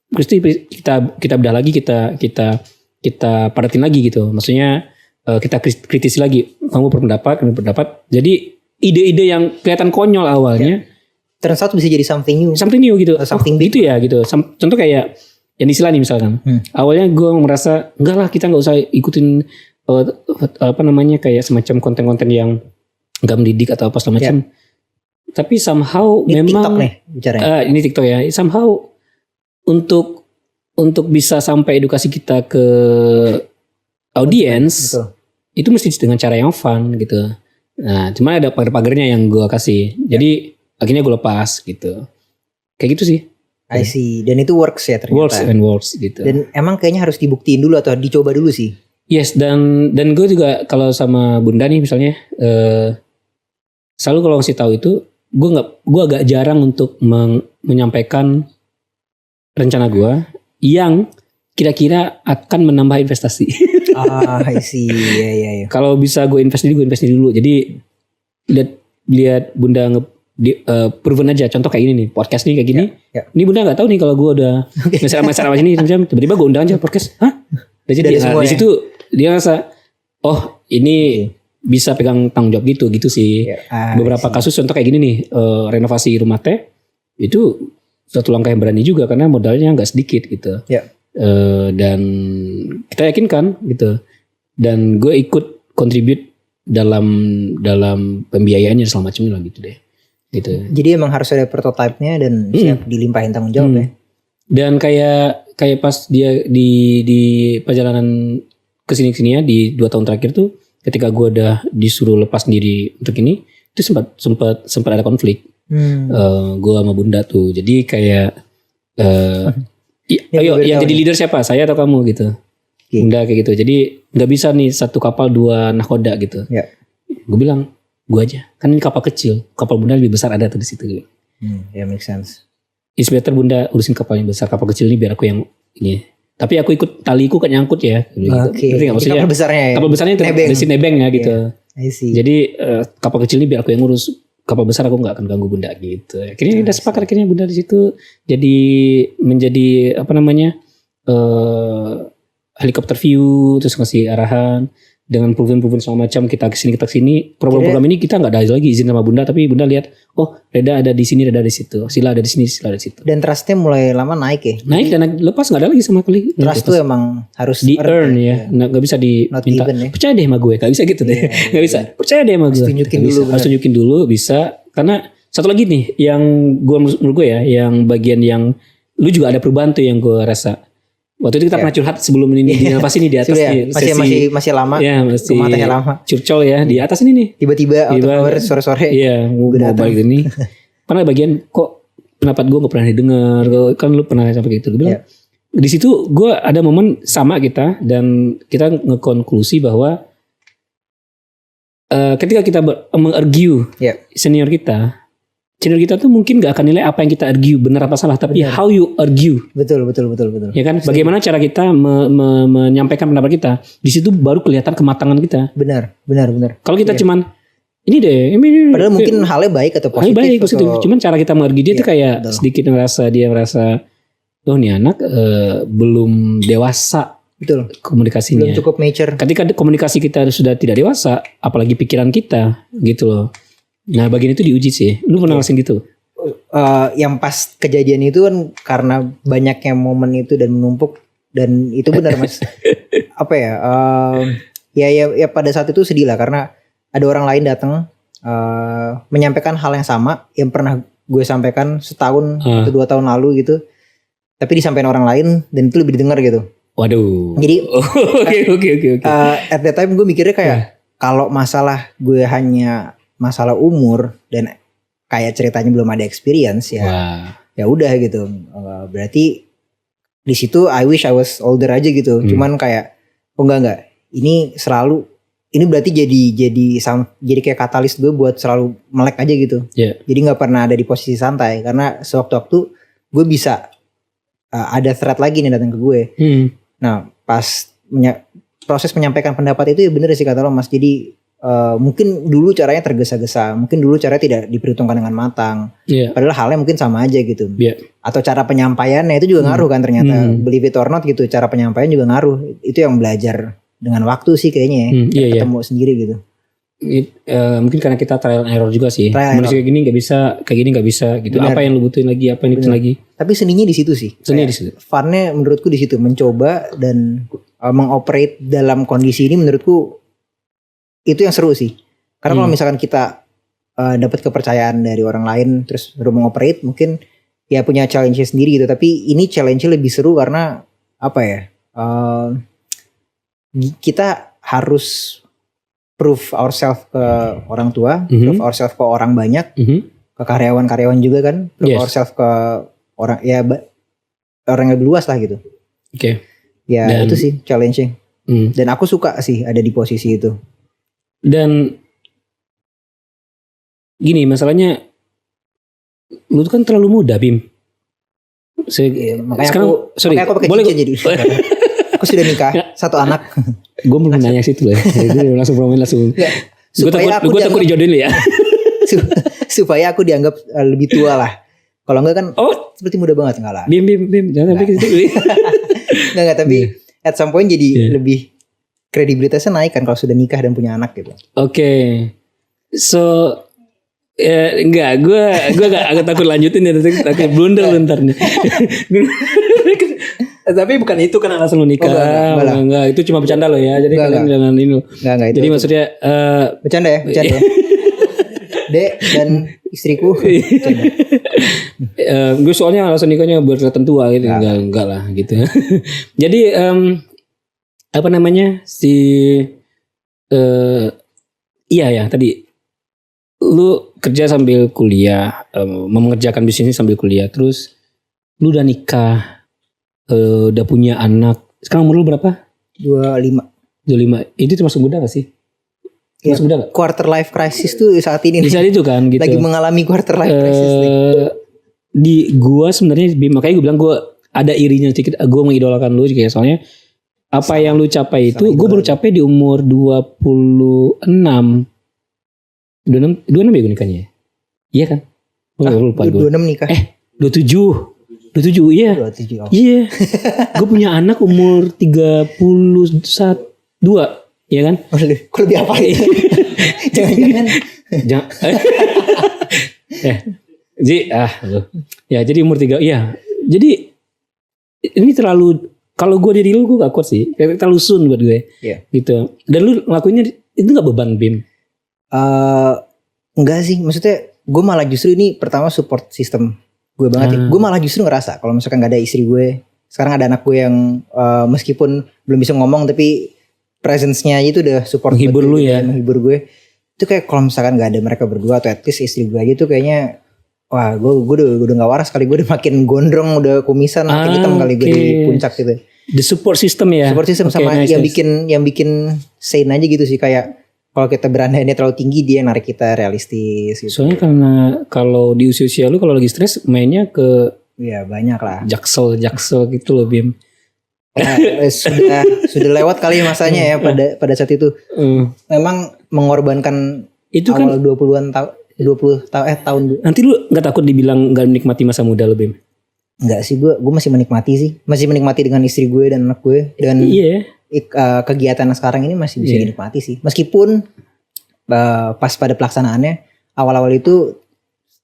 pasti kita bedah lagi, kita padatin lagi gitu. Maksudnya kita kritisi lagi, kamu berpendapat. Jadi ide-ide yang kelihatan konyol awalnya, turns out bisa jadi something new gitu. Something big. Gitu ya gitu. Contoh kayak yang istilah nih misalkan. Awalnya gue merasa enggak lah, kita nggak usah ikutin kayak semacam konten-konten yang nggak mendidik atau apa segala macam. Tapi somehow ini memang TikTok nih bicaranya. Ini TikTok ya. Somehow untuk bisa sampai edukasi kita ke audiens, itu mesti dengan cara yang fun gitu. Nah, cuma ada pagar-pagarnya yang gue kasih. Jadi akhirnya gue lepas gitu. Kayak gitu sih. I see. Dan itu works ya ternyata. Works gitu. Dan emang kayaknya harus dibuktiin dulu atau dicoba dulu sih. Yes, dan gue juga kalau sama Bunda nih misalnya, selalu kalau ngasih tahu itu, gue agak jarang untuk menyampaikan rencana gue yang kira-kira akan menambah investasi. I see. Ya. Kalau bisa gue invest dulu. Jadi lihat Bunda proven aja. Contoh kayak ini nih, podcast nih kayak gini. Ini Bunda nggak tahu nih kalau gue udah masalah ini, tiba-tiba gue undang aja podcast. Hah? Jadi di situ dia ngerasa, oh ini bisa pegang tanggung jawab gitu sih. Beberapa kasus contoh kayak gini nih, renovasi rumah teh itu satu langkah yang berani juga karena modalnya nggak sedikit gitu. Dan kita yakinkan gitu. Dan gue ikut contribute dalam pembiayaannya segala macamnya lah gitu deh. Gitu. Jadi emang harus ada prototipenya dan siap dilimpahin tanggung jawab ya. Dan kayak pas dia di perjalanan kesini ya di 2 tahun terakhir tuh, ketika gue udah disuruh lepas sendiri untuk ini, itu sempat ada konflik. Gue sama Bunda tuh. Jadi kayak ayo yang jadi leader siapa? Saya atau kamu gitu. Bunda kayak gitu. Jadi nggak bisa nih satu kapal 2 nahkoda gitu. Gue bilang gue aja. Kan ini kapal kecil. Kapal Bunda lebih besar ada tuh di situ. Make sense. It's better Bunda urusin kapal yang besar. Kapal kecil ini biar aku yang ini. Tapi aku ikut taliku kan nyangkut ya. Oke. Maksudnya kapal besarnya ya. Kapal besarnya itu dari nebeng ya gitu. Jadi kapal kecil ini biar aku yang ngurus. Kapal besar aku nggak akan ganggu Bunda gitu. Akhirnya udah sepakat Bunda di situ jadi menjadi helikopter view, terus ngasih arahan dengan proven segala macam, kita kesini program ini kita nggak ada lagi izin sama Bunda, tapi Bunda lihat oh Reda ada di sini, Reda ada di situ, Sila ada di sini, Sila ada di situ. Dan trustnya mulai lama naik ya. Dan lepas nggak ada lagi sama kali. Trust tuh emang harus di earn ya, nggak bisa diminta. Percaya deh sama gue, nggak bisa gitu deh, nggak bisa. Percaya deh sama gue. Harus tunjukin dulu bisa, karena satu lagi nih yang menurut gue ya, yang bagian yang lu juga ada perubahan tuh yang gue rasa. Waktu itu kita pernah curhat sebelum ini di atas ini di atas nih, masih lama. Ya, masih rumah teh lama. Curcol ya di atas ini nih. Tiba-tiba sore-sore. Iya, mau balik ini. Karena bagian kok pendapat gue nggak pernah didengar, kan lu pernah sampai gitu. Gue bilang di situ gue ada momen sama kita dan kita ngekonklusi bahwa ketika kita mengargue senior kita tuh mungkin gak akan nilai apa yang kita argue benar apa salah, tapi how you argue. Betul. Ya kan, bagaimana cara kita menyampaikan pendapat kita. Di situ baru kelihatan kematangan kita. Benar. Kalau kita cuman ini deh, padahal mungkin halnya baik atau positif. Cuman cara kita mengargue dia tuh kayak sedikit merasa oh nih anak belum dewasa. Betul. Komunikasinya belum cukup mature. Ketika komunikasi kita sudah tidak dewasa, apalagi pikiran kita gitu loh. Nah bagian itu diuji sih. Lu pernah ngerasain gitu? Yang pas kejadian itu kan karena banyaknya momen itu dan menumpuk, dan itu benar Mas. Apa ya? Ya pada saat itu sedih lah karena ada orang lain datang menyampaikan hal yang sama yang pernah gue sampaikan setahun atau 2 tahun lalu gitu. Tapi disampaikan orang lain dan itu lebih didengar gitu. Waduh. Jadi oke. At that time gue mikirnya kayak kalau masalah gue hanya masalah umur dan kayak ceritanya belum ada experience ya udah gitu. Berarti di situ I wish I was older aja gitu. Cuman kayak enggak ini berarti jadi kayak katalis gue buat selalu melek aja gitu. Jadi nggak pernah ada di posisi santai karena sewaktu-waktu gue bisa ada threat lagi nih datang ke gue. Nah pas proses menyampaikan pendapat itu ya bener sih kata lo Mas. Jadi mungkin dulu caranya tergesa-gesa, mungkin dulu caranya tidak diperhitungkan dengan matang. Padahal halnya mungkin sama aja gitu. Atau cara penyampaiannya itu juga ngaruh kan ternyata. Believe it or not gitu, cara penyampaian juga ngaruh. Itu yang belajar dengan waktu sih kayaknya ya. Iya, ketemu sendiri gitu. Mungkin karena kita trial and error juga sih. Manusia kayak gini nggak bisa, kayak gini nggak bisa gitu. Bener. Apa yang lu butuhin lagi, apa yang butuhin lagi. Tapi seninya di situ sih. Seninya di situ. Funnya menurutku di situ, mencoba dan mengoperate dalam kondisi ini menurutku itu yang seru sih. Karena kalau misalkan kita dapat kepercayaan dari orang lain terus baru mengoperate, mungkin ya punya challenge sendiri gitu. Tapi ini challenge-nya lebih seru karena apa ya? Kita harus prove ourselves ke orang tua, prove ourselves ke orang banyak, ke karyawan-karyawan juga kan, prove ourselves ke orang ya orang yang lebih luas lah gitu. Oke. Ya itu sih challenge-nya. Dan aku suka sih ada di posisi itu. Dan gini masalahnya, lu tuh kan terlalu muda, Bim. Makanya sekarang, aku pakai cincin jadi. Aku sudah nikah, 1 anak. Gue belum nanya situ lah. Gue langsung promoin langsung. Gue takut dijodohin lu ya. Supaya aku dianggap lebih tua lah. Kalau enggak kan seperti muda banget, enggak lah. Bim jangan sampai gitu. Enggak, tapi at some point jadi lebih kredibilitasnya naik kan kalau sudah nikah dan punya anak gitu. Oke. So enggak, gue agak takut lanjutin ya, takut blunder lu ntar nih. Tapi bukan itu kan alasan lu nikah. Enggak, itu cuma bercanda lo ya. Jadi kalian jangan ini lo. Enggak itu. Jadi maksudnya bercanda ya. Dek dan istriku. Gue soalnya alasan nikahnya buat kelihatan tua gitu. Enggak lah gitu. Jadi apa namanya iya ya tadi lu kerja sambil kuliah, mengerjakan bisnis sambil kuliah, terus lu udah nikah, udah punya anak. Sekarang umur lu berapa? 25. Itu termasuk muda gak sih? Termasuk muda gak? Quarter life crisis tuh saat ini. Di saat itu kan gitu. Lagi mengalami quarter life crisis nih. Di gua sebenarnya, makanya gue bilang gua ada irinya sedikit. Gua mengidolakan lu kayak soalnya apa yang lu capai itu, gue baru capai di umur 26 ya gue nikahnya. Iya kan? Lupa 26 nikah. 27 iya. 27. Iya. Gue punya anak umur 31 ya kan? Kok lebih apa itu? Jangan-jangan. Jadi umur 3 iya. Jadi ini terlalu, kalau gue diri lu gue gak kuat sih. Terlalu soon buat gue. Iya. Gitu. Dan lu ngelakuinnya itu gak beban, Bim? Enggak sih, maksudnya gue malah justru ini pertama support system gue banget ya. Gue malah justru ngerasa kalau misalkan gak ada istri gue, sekarang ada anak gue yang meskipun belum bisa ngomong tapi presence-nya itu udah support, menghibur lu ya, menghibur gue. Itu kayak kalau misalkan gak ada mereka berdua atau at least istri gue aja tuh kayaknya wah gue udah gak waras kali, gue udah makin gondrong, udah kumisan, makin hitam kali gue di puncak gitu. The support system ya. Support system sama yang bikin sane aja gitu sih, kayak kalau kita berandainya terlalu tinggi dia narik kita realistis gitu. Soalnya karena kalau di usia lu kalau lagi stres mainnya ke ya banyak lah. Jaksel gitu loh, Bim. Ya, sudah lewat kali masanya ya pada saat itu. Memang mengorbankan itu awal kan 20-an tahun. Nanti lu enggak takut dibilang enggak menikmati masa muda lu, Bim? Enggak sih, gue masih menikmati sih. Masih menikmati dengan istri gue dan anak gue dan iya. Kegiatan sekarang ini masih bisa dinikmati sih. Meskipun pas pada pelaksanaannya awal-awal itu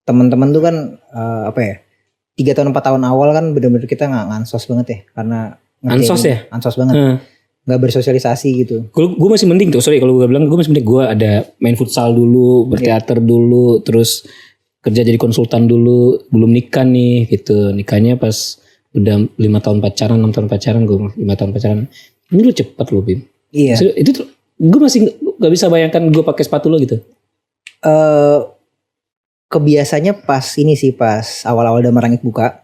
teman-teman tuh kan 3 tahun 4 tahun awal kan benar-benar kita ngansos banget ya, karena ansos banget. Nggak bersosialisasi gitu. Gue masih mending tuh, kalau gue bilang gue masih mending, gue ada main futsal dulu, berteater dulu, terus kerja jadi konsultan dulu, belum nikah nih gitu. Nikahnya pas udah 5 tahun pacaran, 6 tahun pacaran, gue 5 tahun pacaran. Ini lu cepet lu, Bim. Iya. Itu tuh gue masih gak bisa bayangkan gue pakai sepatu lo gitu. Kebiasanya pas awal-awal Damar Langit buka,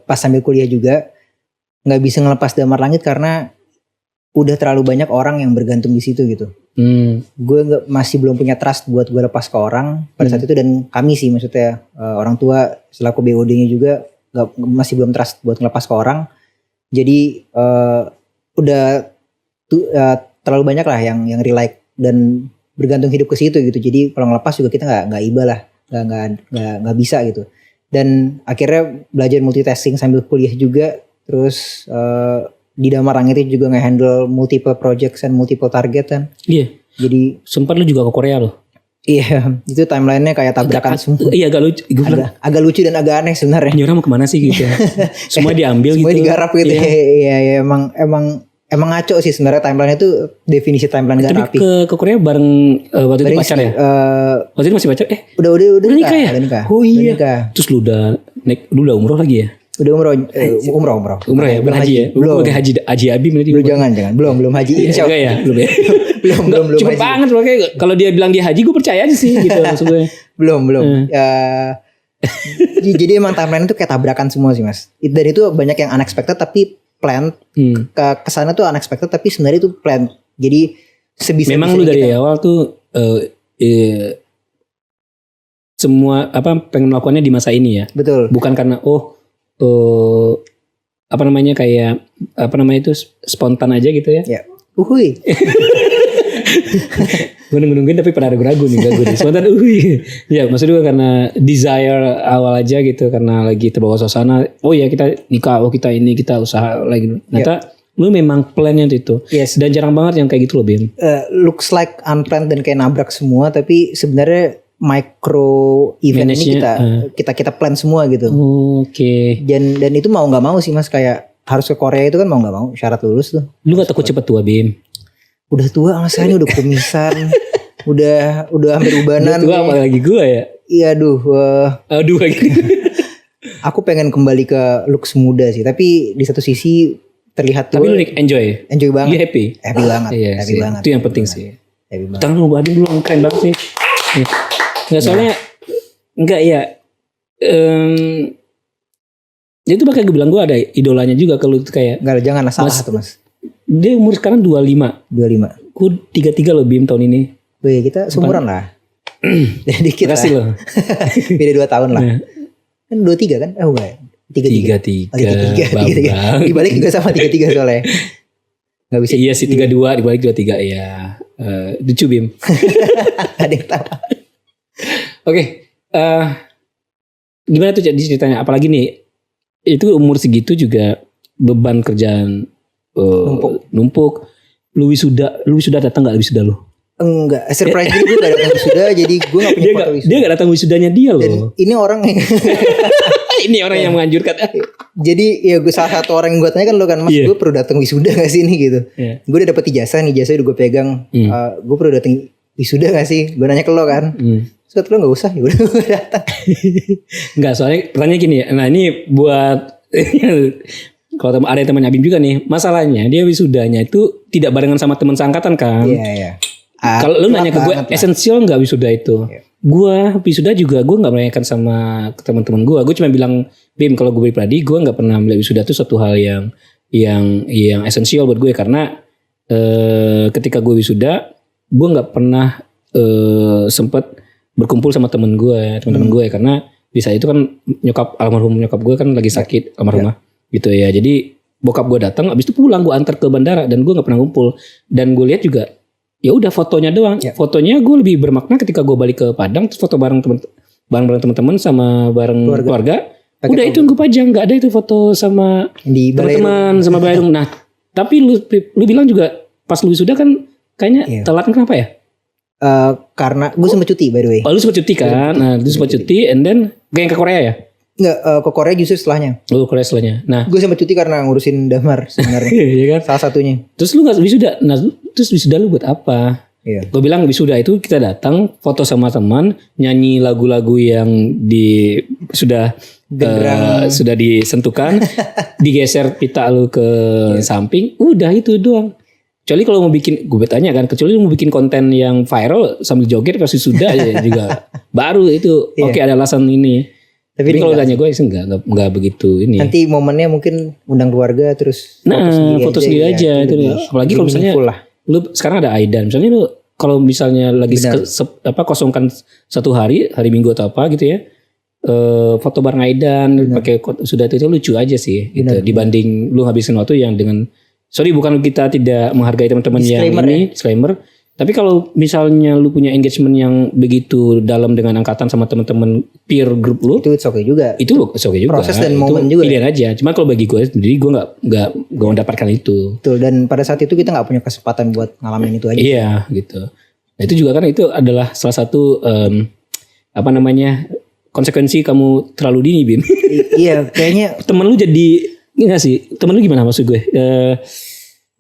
pas sambil kuliah juga nggak bisa ngelepas Damar Langit karena udah terlalu banyak orang yang bergantung di situ gitu. Gue masih belum punya trust buat gue lepas ke orang pada saat itu, dan kami sih maksudnya orang tua selaku BOD-nya juga masih belum trust buat ngelepas ke orang. Jadi udah terlalu banyak lah yang rely dan bergantung hidup ke situ gitu. Jadi kalau ngelepas juga kita nggak iba lah, nggak bisa gitu. Dan akhirnya belajar multitasking sambil kuliah juga, terus di Damarang itu juga nge-handle multiple projects and multiple target kan. Iya. Jadi sempat lu juga ke Korea loh. iya, itu timelinenya kayak tabrakan semua. Iya agak lucu. Agak lucu dan agak aneh sebenarnya. Ini orang mau kemana sih gitu? Semua diambil semua gitu. digarap gitu. Iya, emang ngaco sih sebenarnya timeline itu, definisi timeline gak rapi. Tapi ke Korea bareng waktu itu pacar ya? Waktu itu masih pacar? Udah nikah ya? Udah nikah. Oh iya. Nikah. Terus lu udah umroh lagi ya? Udah umroh Umroh ya, bukan haji ya? Belum. Haji Abi berarti. Belum, jangan. Belum haji. Insya Allah ya, belum ya. belum cepet haji. banget makanya kalau dia bilang dia haji gue percaya aja sih gitu maksudnya. Belum. Jadi emang timeline itu kayak tabrakan semua sih Mas. Dan itu banyak yang unexpected tapi planned. Kesana tuh unexpected tapi sebenarnya itu planned. Jadi sebisa memang lu dari awal tuh semua pengen melakukannya di masa ini ya. Betul. Bukan karena itu spontan aja gitu ya. Ya. Uhuy. Gue nungguin tapi pada ragu-ragu nih spontan ya maksud gue karena desire awal aja gitu, karena lagi terbawa suasana. Oh ya kita nikah, kita ini kita usaha lagi. Ternyata lu memang plannya itu. Yes. Dan jarang banget yang kayak gitu loh Bim. Looks like unplanned dan kayak nabrak semua, tapi sebenarnya micro event ini kita plan semua gitu. Oke. Dan itu mau nggak mau sih Mas, kayak harus ke Korea itu kan mau nggak mau syarat lulus tuh. Lu gak takut cepet tua Bim? Udah tua alasannya, udah kumisan, udah hampir ubanan. Udah tua apalagi gue ya. Iya aduh lagi. Aku pengen kembali ke looks muda sih, tapi di satu sisi terlihat tua. Tapi lu enjoy banget. You happy banget. Iya, happy banget. Itu yang penting sih. Happy banget. Tangan lu badin dulu keren banget sih. Nggak soalnya enggak ya. Jadi itu makanya gue bilang gue ada idolanya juga kalau itu kayak. Enggak, jangan salah tuh Mas. Dia umur sekarang 25. Gue 33 loh Bim tahun ini. Wih, kita seumuran lah. Jadi kita kasih loh. Beda 2 tahun lah. Kan 23 kan? Enggak. 33. Dibalik juga sama 33 soalnya. Gak bisa. Iya sih 32 dibalik 23 ya. Lucu Bim. Ada yang tahu. Oke. Gimana tuh jadi ceritanya? Apalagi nih itu umur segitu juga beban kerjaan numpuk. Lu wisuda datang gak wisuda lu? Enggak, surprise gue gak datang wisuda, jadi gue gak punya foto wisuda. Dia gak datang wisudanya dia loh. Dan ini orang yang menganjurkan. Jadi ya gue salah satu orang yang gue tanya kan lo kan, Mas gue perlu datang wisuda gak sih nih gitu. Gue udah dapet ijazah udah gue pegang. Gue perlu datang wisuda gak sih? Gue nanya ke lo kan. Terus lo gak usah, ya udah gue datang. Enggak, soalnya pertanyaan gini ya. Nah ini buat kalau ada temannya Abim juga nih, masalahnya dia wisudanya itu tidak barengan sama teman seangkatan kan. Iya. Kalau lu nanya ke gue esensial nggak wisuda itu? Gue wisuda juga gue nggak merayakan sama teman-teman gue. Gue cuma bilang Bim, kalau gue pribadi gue nggak pernah melihat wisuda itu suatu hal yang esensial buat gue, karena ketika gue wisuda gue nggak pernah sempat berkumpul sama teman-teman gue karena di saat itu kan almarhum nyokap gue kan lagi sakit almarhumah. Gitu ya, jadi bokap gue datang, abis itu pulang gue antar ke bandara dan gue nggak pernah ngumpul. Dan gue lihat juga, ya udah fotonya doang. Fotonya gue lebih bermakna ketika gue balik ke Padang, terus foto bareng teman-teman sama bareng keluarga. Udah itu yang gue pajang, nggak ada itu foto sama teman-teman sama Bayung. Nah, tapi lu bilang juga pas lu sudah kan kayaknya telat, kenapa ya? Karena gue sempat cuti by the way. Oh, lu sempat cuti kan? Nah, lu sempat cuti, and then gak yang ke Korea ya? Enggak, ke Korea justru setelahnya. Oh, Korea setelahnya. Nah, gue sempat cuti karena ngurusin Damar sebenarnya. Iya kan? Salah satunya. Terus lu gak wisuda. Nah, terus wisuda lu buat apa? Iya. Gue bilang wisuda itu kita datang, foto sama teman, nyanyi lagu-lagu yang sudah disentuhkan, digeser pita lu ke samping, udah itu doang. Kecuali kalau mau bikin, gue bertanya kan, kecuali lu mau bikin konten yang viral sambil joget pasti sudah ya juga. Baru itu oke, ada alasan ini. Tapi kalau tanya gue sih enggak begitu ini. Nanti momennya mungkin undang keluarga terus foto sendiri aja itu. Apalagi kalau misalnya lu sekarang ada Aidan, misalnya lu kalau misalnya lagi kosongkan satu hari Minggu atau apa gitu ya. Foto bareng Aidan pakai sudah itu lucu aja sih gitu. Dibanding lu habisin waktu yang dengan bukan kita tidak menghargai teman-teman yang ini disclaimer, Tapi kalau misalnya lu punya engagement yang begitu dalam dengan angkatan sama teman-teman peer group lu, itu oke okay juga. Itu oke okay juga. Proses dan momen juga. Pilihan aja. Cuma kalau bagi gue sendiri gue nggak mendapatkan itu. Betul. Dan pada saat itu kita nggak punya kesempatan buat ngalamin itu aja. Iya gitu. Nah, itu juga kan itu adalah salah satu konsekuensi kamu terlalu dini, Bim. Iya, kayaknya temen lu jadi enggak sih? Temen lu gimana maksud gue?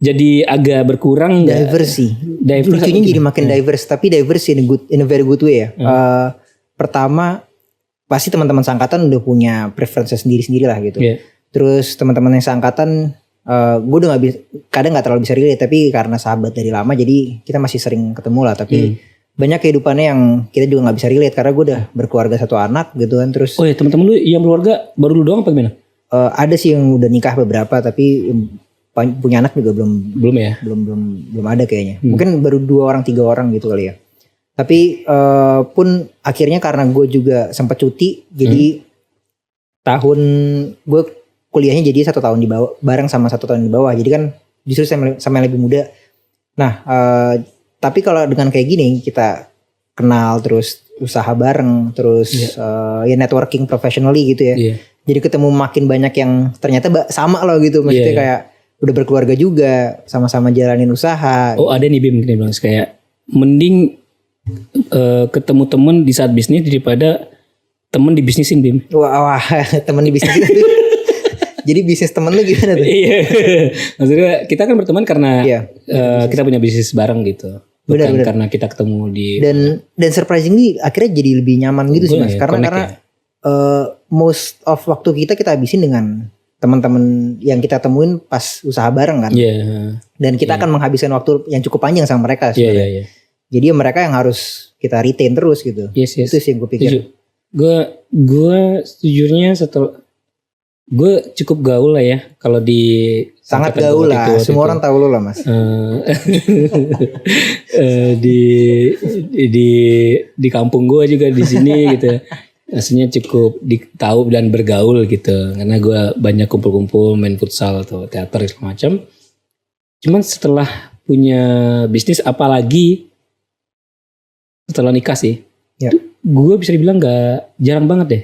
Jadi agak berkurang diverse sih. Lucunya jadi makin diverse, tapi diverse in a very good way ya. Pertama pasti teman-teman seangkatan udah punya preferences sendiri-sendiri lah gitu. Yeah. Terus teman-teman yang seangkatan gue udah kadang nggak terlalu bisa relate, tapi karena sahabat dari lama jadi kita masih sering ketemu lah. Tapi banyak kehidupannya yang kita juga nggak bisa relate karena gue udah berkeluarga 1 anak gitu kan. Terus oh ya, teman-teman lu yang keluarga baru lu doang apa gimana? Ada sih yang udah nikah beberapa, tapi punya anak juga belum ya, belum ada kayaknya. Mungkin baru 2 orang 3 orang gitu kali ya. Tapi pun akhirnya karena gue juga sempat cuti, jadi tahun gue kuliahnya jadi 1 tahun di bawah, bareng sama 1 tahun di bawah. Jadi kan justru sama yang lebih muda. Nah tapi kalau dengan kayak gini kita kenal terus usaha bareng terus ya networking professionally gitu ya. Jadi ketemu makin banyak yang ternyata sama loh gitu, maksudnya kayak udah berkeluarga juga, sama-sama jalanin usaha. Oh ada nih Bim, gini bilang kayak mending ketemu temen di saat bisnis daripada temen di bisnisin, Bim. Wah temen di bisnis itu. Jadi bisnis temen lu gimana tuh? Iya, maksudnya kita kan berteman karena kita punya bisnis bareng gitu. Bukan benar. Karena kita ketemu di dan surprisingly akhirnya jadi lebih nyaman gitu sih Mas. Karena most of waktu kita habisin dengan teman-teman yang kita temuin pas usaha bareng kan. Dan kita akan menghabiskan waktu yang cukup panjang sama mereka sebenarnya. Jadi mereka yang harus kita retain terus gitu. Itu sih yang gue pikir. Gue sejujurnya gue cukup gaul lah ya kalau di sangat gaul lah. Semua orang tahu lo lah Mas. Di kampung gue juga di sini gitu. Aslinya cukup tahu dan bergaul gitu, karena gue banyak kumpul-kumpul main futsal atau teater segala macam. Cuman setelah punya bisnis, apalagi setelah nikah sih, gue bisa dibilang jarang banget deh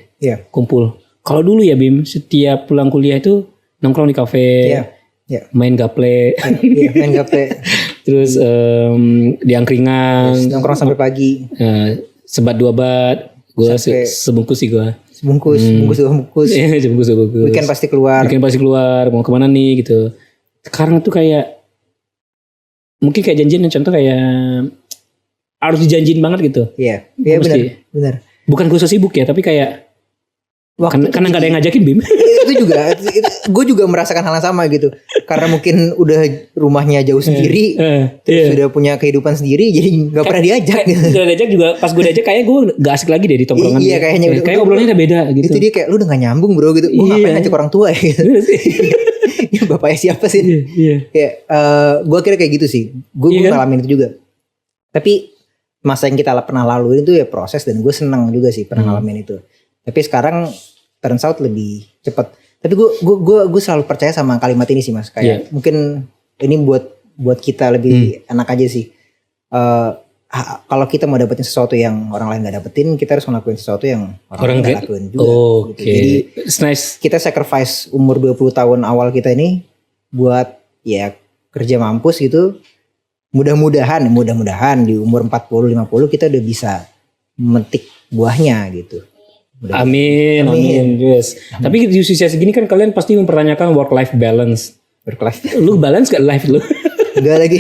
kumpul. Kalau dulu ya Bim, setiap pulang kuliah itu nongkrong di kafe, main gaple, main gaple, terus di angkringan, nongkrong sampai pagi, sebat 2 bat. Gue sebungkus sih gue. Sebungkus. Weekend pasti keluar. Mau kemana nih gitu. Sekarang tuh kayak mungkin kayak janjian, contoh kayak harus dijanjiin banget gitu. Iya benar. Bukan gue so sibuk ya, tapi kayak karena nggak ada yang ngajakin Bim. Itu juga, gue juga merasakan hal yang sama gitu. Karena mungkin udah rumahnya jauh sendiri, terus sudah punya kehidupan sendiri, jadi nggak pernah diajak. Gak diajak juga. Pas gue diajak kayaknya gue nggak asik lagi deh di tongkrongan. Iya kayaknya. Kayak obrolannya udah beda gitu. Itu dia kayak lu udah nggak nyambung bro gitu. Gue ngapain ngajak orang tua ya? Gitu. Ya bapaknya siapa sih? Kayak gue kira kayak gitu sih. Gue ngalamin itu juga. Tapi masa yang kita pernah laluin itu ya proses, dan gue senang juga sih pernah ngalamin itu. Tapi sekarang turns out lebih cepat. Tapi gue selalu percaya sama kalimat ini sih Mas. Kayak mungkin ini buat kita lebih enak aja sih. Kalau kita mau dapetin sesuatu yang orang lain gak dapetin, kita harus ngelakuin sesuatu yang orang lain gak lakuin juga. Gitu. Jadi nice. Kita sacrifice umur 20 tahun awal kita ini buat ya kerja mampus gitu. Mudah-mudahan di umur 40-50 kita udah bisa memetik buahnya gitu. Amin. Yes. Tapi di usia segini kan kalian pasti mempertanyakan work life balance. Lu balance gak life lu? Enggak lagi.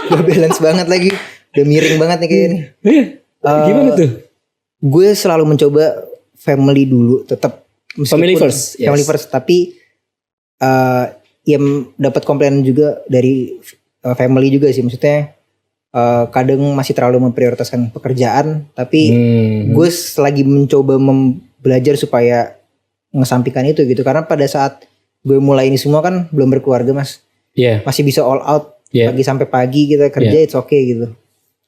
Gak balance banget lagi. Udah miring banget nih kayaknya. Gimana tuh? Gue selalu mencoba family dulu, tetap family first. Family first, tapi yang dapat komplain juga dari family juga sih, maksudnya kadang masih terlalu memprioritaskan pekerjaan, tapi gue lagi mencoba belajar supaya mengesampingkan itu gitu, karena pada saat gue mulai ini semua kan belum berkeluarga Mas, masih bisa all out pagi sampai pagi kita kerja, it's okay gitu.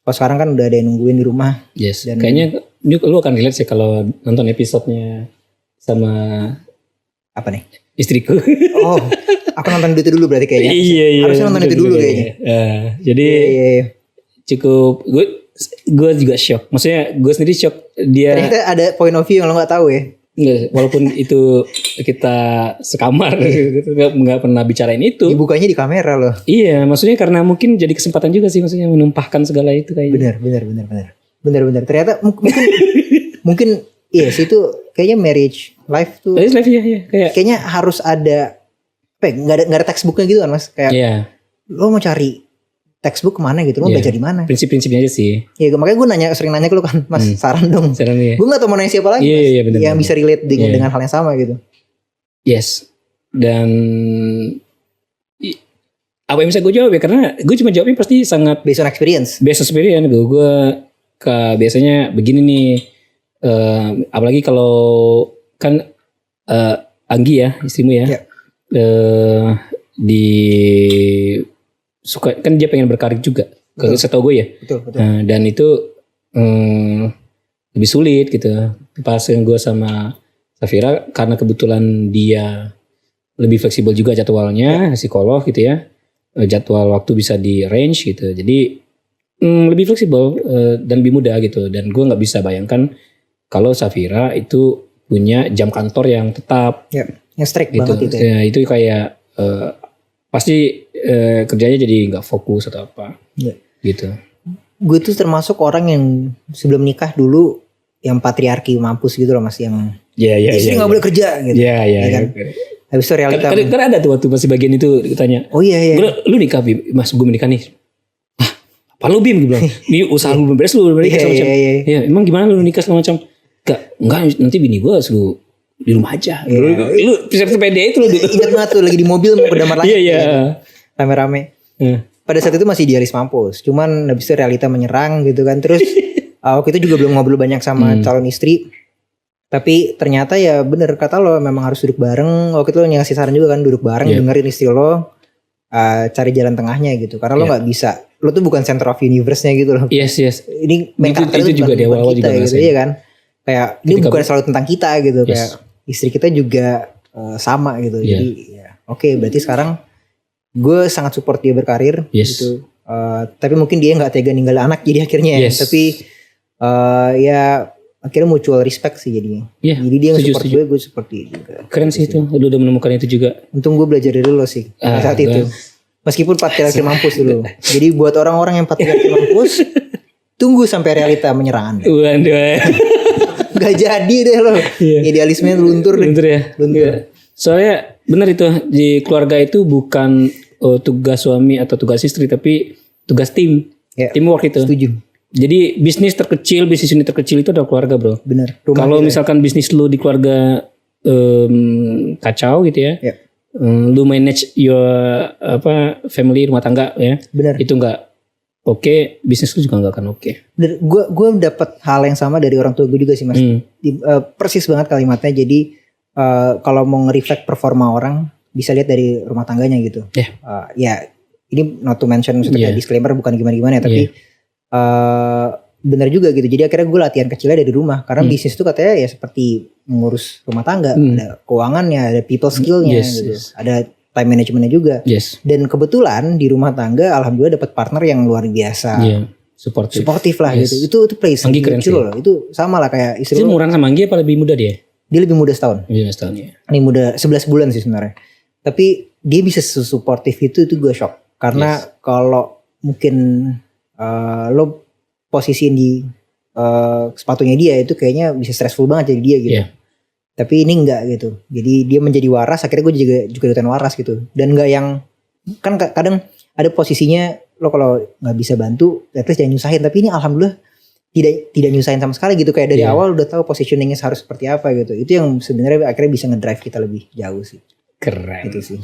Kalau sekarang kan udah ada yang nungguin di rumah. Dan kayaknya lu akan relate sih kalau nonton episodenya sama apa nih? Istriku. Oh, aku nonton itu dulu berarti kayaknya. Iya. Harusnya nonton itu dulu kayaknya. Jadi cukup gue juga shock. Maksudnya gue sendiri shock dia. Ternyata ada point of view yang lo nggak tahu ya. Walaupun itu kita sekamar nggak pernah bicarain itu. Dibukanya di kamera loh. Iya, maksudnya karena mungkin jadi kesempatan juga sih, maksudnya menumpahkan segala itu kayaknya. Benar. Ternyata mungkin iya sih itu kayaknya marriage life tuh. Life ya. Kayaknya harus ada nggak ada textbooknya gitu kan Mas, kayak lo mau cari textbook kemana gitu, lo belajar di mana? Prinsip-prinsipnya aja sih. Iya, makanya gue sering nanya ke lo kan, Mas, saran dong. Ya. Gue nggak tahu mau nanya siapa lagi, Mas, bener, yang bisa relate dengan hal yang sama gitu. Yes. Dan apa yang bisa gue jawab ya, karena gue cuma jawabnya pasti sangat based on experience. Gue biasanya begini nih. Apalagi kalau kan Anggi ya, istrimu ya. Di suka kan dia pengen berkarir juga, setahu gue ya. Betul. Dan itu lebih sulit gitu. Pas gue sama Safira karena kebetulan dia lebih fleksibel juga jadwalnya, psikolog gitu ya. Jadwal waktu bisa di range gitu. Jadi lebih fleksibel dan lebih mudah gitu. Dan gue nggak bisa bayangkan kalau Safira itu punya jam kantor yang tetap. Ya, yang strict gitu. Banget itu. Ya, itu kayak pasti kerjanya jadi nggak fokus atau apa, gitu. Gue tuh termasuk orang yang sebelum nikah dulu yang patriarki mampus gitu loh Mas, yang istri nggak boleh kerja gitu. Iya kan. Habis itu realita. Kan ada tuh waktu masih bagian itu ditanya. Oh iya. Lu nikah Bim? Mas gue menikah nih. Apa lu Bim? Gue bilang. Ini usaha lu beres lu nikah segala macam. Iya. Emang gimana lu nikah segala macam? Enggak nanti bini gue suruh di rumah aja. Lu bisa sepeda itu lu dulu. Ingat banget tuh lagi di mobil mau ke damar lagi. Iya. Rame-rame. Pada saat itu masih idealis mampus. Cuman habis itu realita menyerang gitu kan. Terus waktu itu juga belum ngobrol banyak sama calon istri. Tapi ternyata ya bener kata lo, memang harus duduk bareng. Waktu itu lo ngasih saran juga kan, duduk bareng, dengerin istri lo, cari jalan tengahnya gitu. Karena lo nggak bisa, lo tuh bukan center of universe-nya gitu loh. Yes. Ini main karakter itu juga di awal juga gitu, iya kan. Kayak ini bukan selalu tentang kita gitu. Kayak istri kita juga sama gitu. Jadi ya oke, berarti sekarang gue sangat support dia berkarir gitu. Tapi mungkin dia nggak tega ninggal anak jadi akhirnya. Tapi ya akhirnya mutual respect sih jadinya. Jadi dia nge-support gue support dia juga. Keren sih itu, lu udah menemukan itu juga. Untung gue belajar dari lo sih saat itu. Meskipun patriarki mampus dulu. Jadi buat orang-orang yang patriarki mampus, tunggu sampai realita menyerang Anda. Gak jadi deh lo. Idealismenya luntur deh. Luntur. Soalnya benar itu, di keluarga itu bukan tugas suami atau tugas istri, tapi tugas tim. Teamwork itu. Setuju. Jadi bisnis unit terkecil itu adalah keluarga, bro. Benar. Kalau misalkan bisnis lu di keluarga kacau gitu ya. Lu manage your family, rumah tangga ya. Benar. Itu enggak oke, bisnis lu juga enggak akan oke. Gue dapat hal yang sama dari orang tua gue juga sih Mas. Persis banget kalimatnya. Jadi kalau mau nge-reflect performa orang bisa lihat dari rumah tangganya gitu. Ya ini not to mention maksudnya disclaimer bukan gimana-gimana ya, tapi benar juga gitu. Jadi akhirnya gue latihan kecilnya dari rumah karena bisnis itu katanya ya seperti mengurus rumah tangga, ada keuangannya, ada people skillnya, gitu. Ada time managementnya juga. Dan kebetulan di rumah tangga alhamdulillah dapat partner yang luar biasa, suportif lah gitu. Itu place kecil loh. Itu sama lah kayak istri lo. Umuran sama Anggi apa lebih muda dia? Dia lebih muda setahun. Ini muda 11 bulan sih sebenarnya. Tapi dia bisa suportif itu gue shock. Karena kalau mungkin lo posisiin di sepatunya dia itu kayaknya bisa stressful banget jadi dia gitu. Tapi ini enggak gitu. Jadi dia menjadi waras, akhirnya gue juga ikutan waras gitu. Dan enggak yang kan kadang ada posisinya lo kalau nggak bisa bantu, at least jangan nyusahin. Tapi ini alhamdulillah tidak nyusahin sama sekali gitu, kayak dari awal udah tahu positioningnya harus seperti apa gitu. Itu yang sebenarnya akhirnya bisa ngedrive kita lebih jauh sih. Keren itu sih.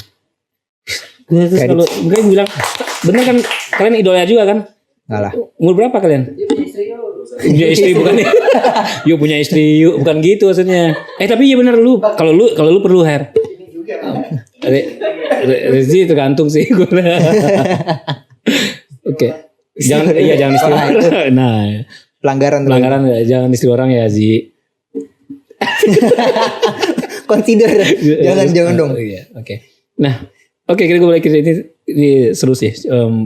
Terus kalau mungkin bilang bener kan, kalian idola juga kan? Enggak lah. Umur berapa kalian? Punya istri bukan ya? Yuk punya istri yuk, bukan gitu maksudnya. Tapi iya bener lu kalau lu perlu hair. Rezi tergantung sih gue. Oke. Jangan istri orang. Nah, pelanggaran jangan istri orang ya Zi. Consider jangan dong. Oke. Nah, kita gue balik ini seru sih.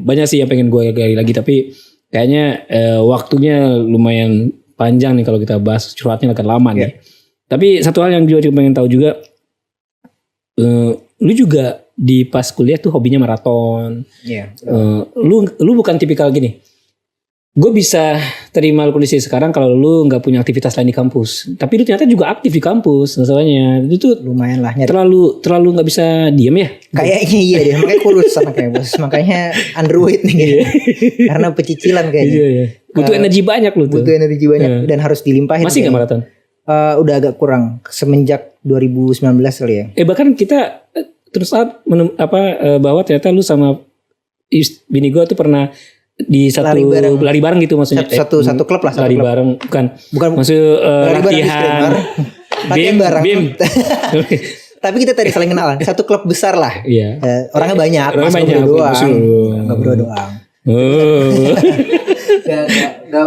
Banyak sih yang pengen gue gali lagi, tapi kayaknya waktunya lumayan panjang nih kalau kita bahas, curhatnya akan lama nih. Tapi satu hal yang juga pengen tahu juga, lu juga di pas kuliah tuh hobinya maraton. Lu bukan tipikal gini. Gue bisa terima kondisi sekarang kalau lu nggak punya aktivitas lain di kampus. Tapi lu ternyata juga aktif di kampus, masalahnya itu tuh lumayan lah. Terlalu nggak bisa diem ya? Kayaknya iya deh, makanya kurus anaknya bos. Makanya underweight nih kayaknya. Karena pecicilan kayaknya. Iya. Butuh energi banyak lu tuh. Butuh energi banyak dan harus dilimpahin. Masih nggak maraton? Udah agak kurang semenjak 2019 kali ya. Bahkan kita terus bahwa ternyata lu sama bini gue tuh pernah di satu lari bareng gitu maksudnya. Satu klub lah. Lari bareng bukan maksud latihan bareng. BIM. Tapi kita tadi saling kenalan. Satu klub besar lah. Iya. Orangnya banyak. Orangnya Gak berdua doang.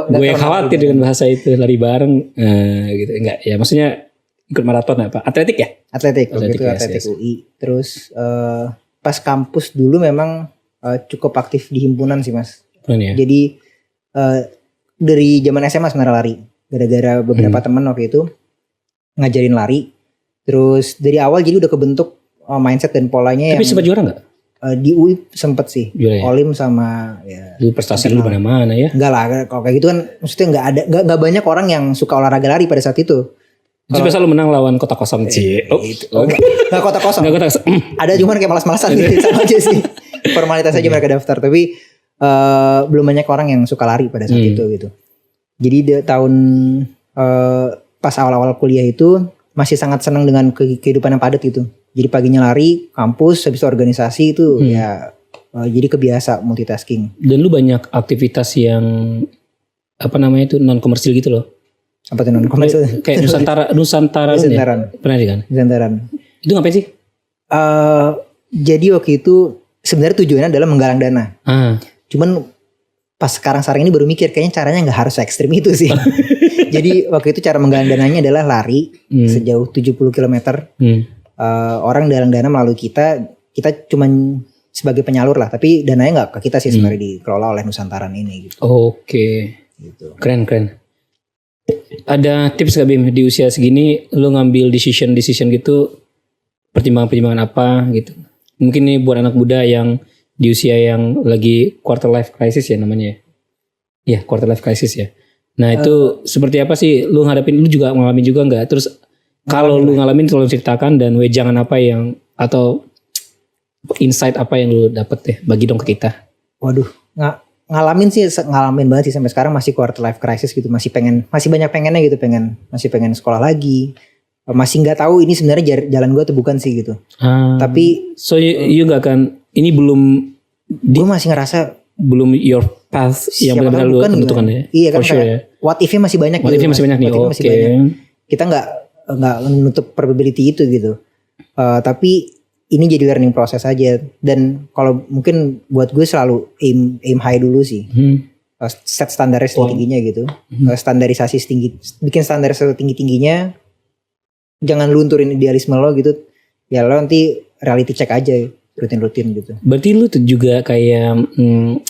Gue khawatir dengan bahasa itu, lari bareng gitu. Enggak ya, maksudnya ikut maraton apa? Atletik ya? Atletik UI. Terus pas kampus dulu memang cukup aktif di himpunan sih mas. Ya? Jadi dari zaman SMA sebenarnya lari. Gara-gara beberapa teman waktu itu ngajarin lari. Terus dari awal jadi udah kebentuk mindset dan polanya. Tapi sempat juara nggak? Di UI sempet sih. Juara, ya? Olim sama ya. Lu prestasi lu mana-mana ya? Enggak lah, kalau kayak gitu kan maksudnya nggak banyak orang yang suka olahraga lari pada saat itu. Jadi biasa lu menang lawan kota kosong sih. Nggak kota kosong. Ada cuman kayak malas-malasan gitu sama aja sih. Formalitas aja mereka daftar, tapi belum banyak orang yang suka lari pada saat itu gitu. Jadi tahun pas awal-awal kuliah itu masih sangat senang dengan kehidupan yang padat gitu. Jadi paginya lari, kampus, habis itu organisasi itu ya jadi kebiasa multitasking. Dan lu banyak aktivitas yang non komersil gitu loh. Apa tuh non komersil? Kayak Nusantara ya? Pernah kan? Nusantaran. Itu ngapain sih? Jadi waktu itu sebenarnya tujuannya adalah menggalang dana. Cuman pas sekarang ini baru mikir kayaknya caranya nggak harus ekstrim itu sih. Jadi waktu itu cara menggalang dananya adalah lari sejauh 70 km. Orang galang dana melalui kita cuman sebagai penyalur lah, tapi dananya nggak ke kita sih sebenarnya, dikelola oleh Nusantaran ini gitu. Oke. Gitu. Keren. Ada tips gak Bim di usia segini lu ngambil decision gitu, pertimbangan apa gitu? Mungkin nih buat anak muda yang di usia yang lagi quarter life crisis ya namanya. Ya, quarter life crisis ya. Nah, itu seperti apa sih lu ngadapin? Lu juga ngalamin juga nggak? Terus kalau lu ngalamin tolong ceritakan, dan wejangan apa yang atau insight apa yang lu dapet ya, bagi dong ke kita. Waduh, ngalamin banget sih sampai sekarang, masih quarter life crisis gitu, masih banyak pengennya gitu, masih pengen sekolah lagi, masih nggak tahu ini sebenarnya jalan gue atau bukan sih gitu. Tapi so you nggak akan, ini belum gue masih ngerasa belum your path yang benar-benar lu tentukan ya. Iya kan, sure, ya. What if-nya masih banyak. What if-nya masih banyak nih. Oke. Kita nggak menutup probability itu gitu. Tapi ini jadi learning process aja, dan kalau mungkin buat gue selalu aim high dulu sih. Set standarnya setingginya gitu. Standarisasi bikin standar setinggi-tingginya. Jangan lunturin idealisme lo gitu. Ya lo nanti reality check aja, rutin-rutin gitu. Berarti lu tuh juga kayak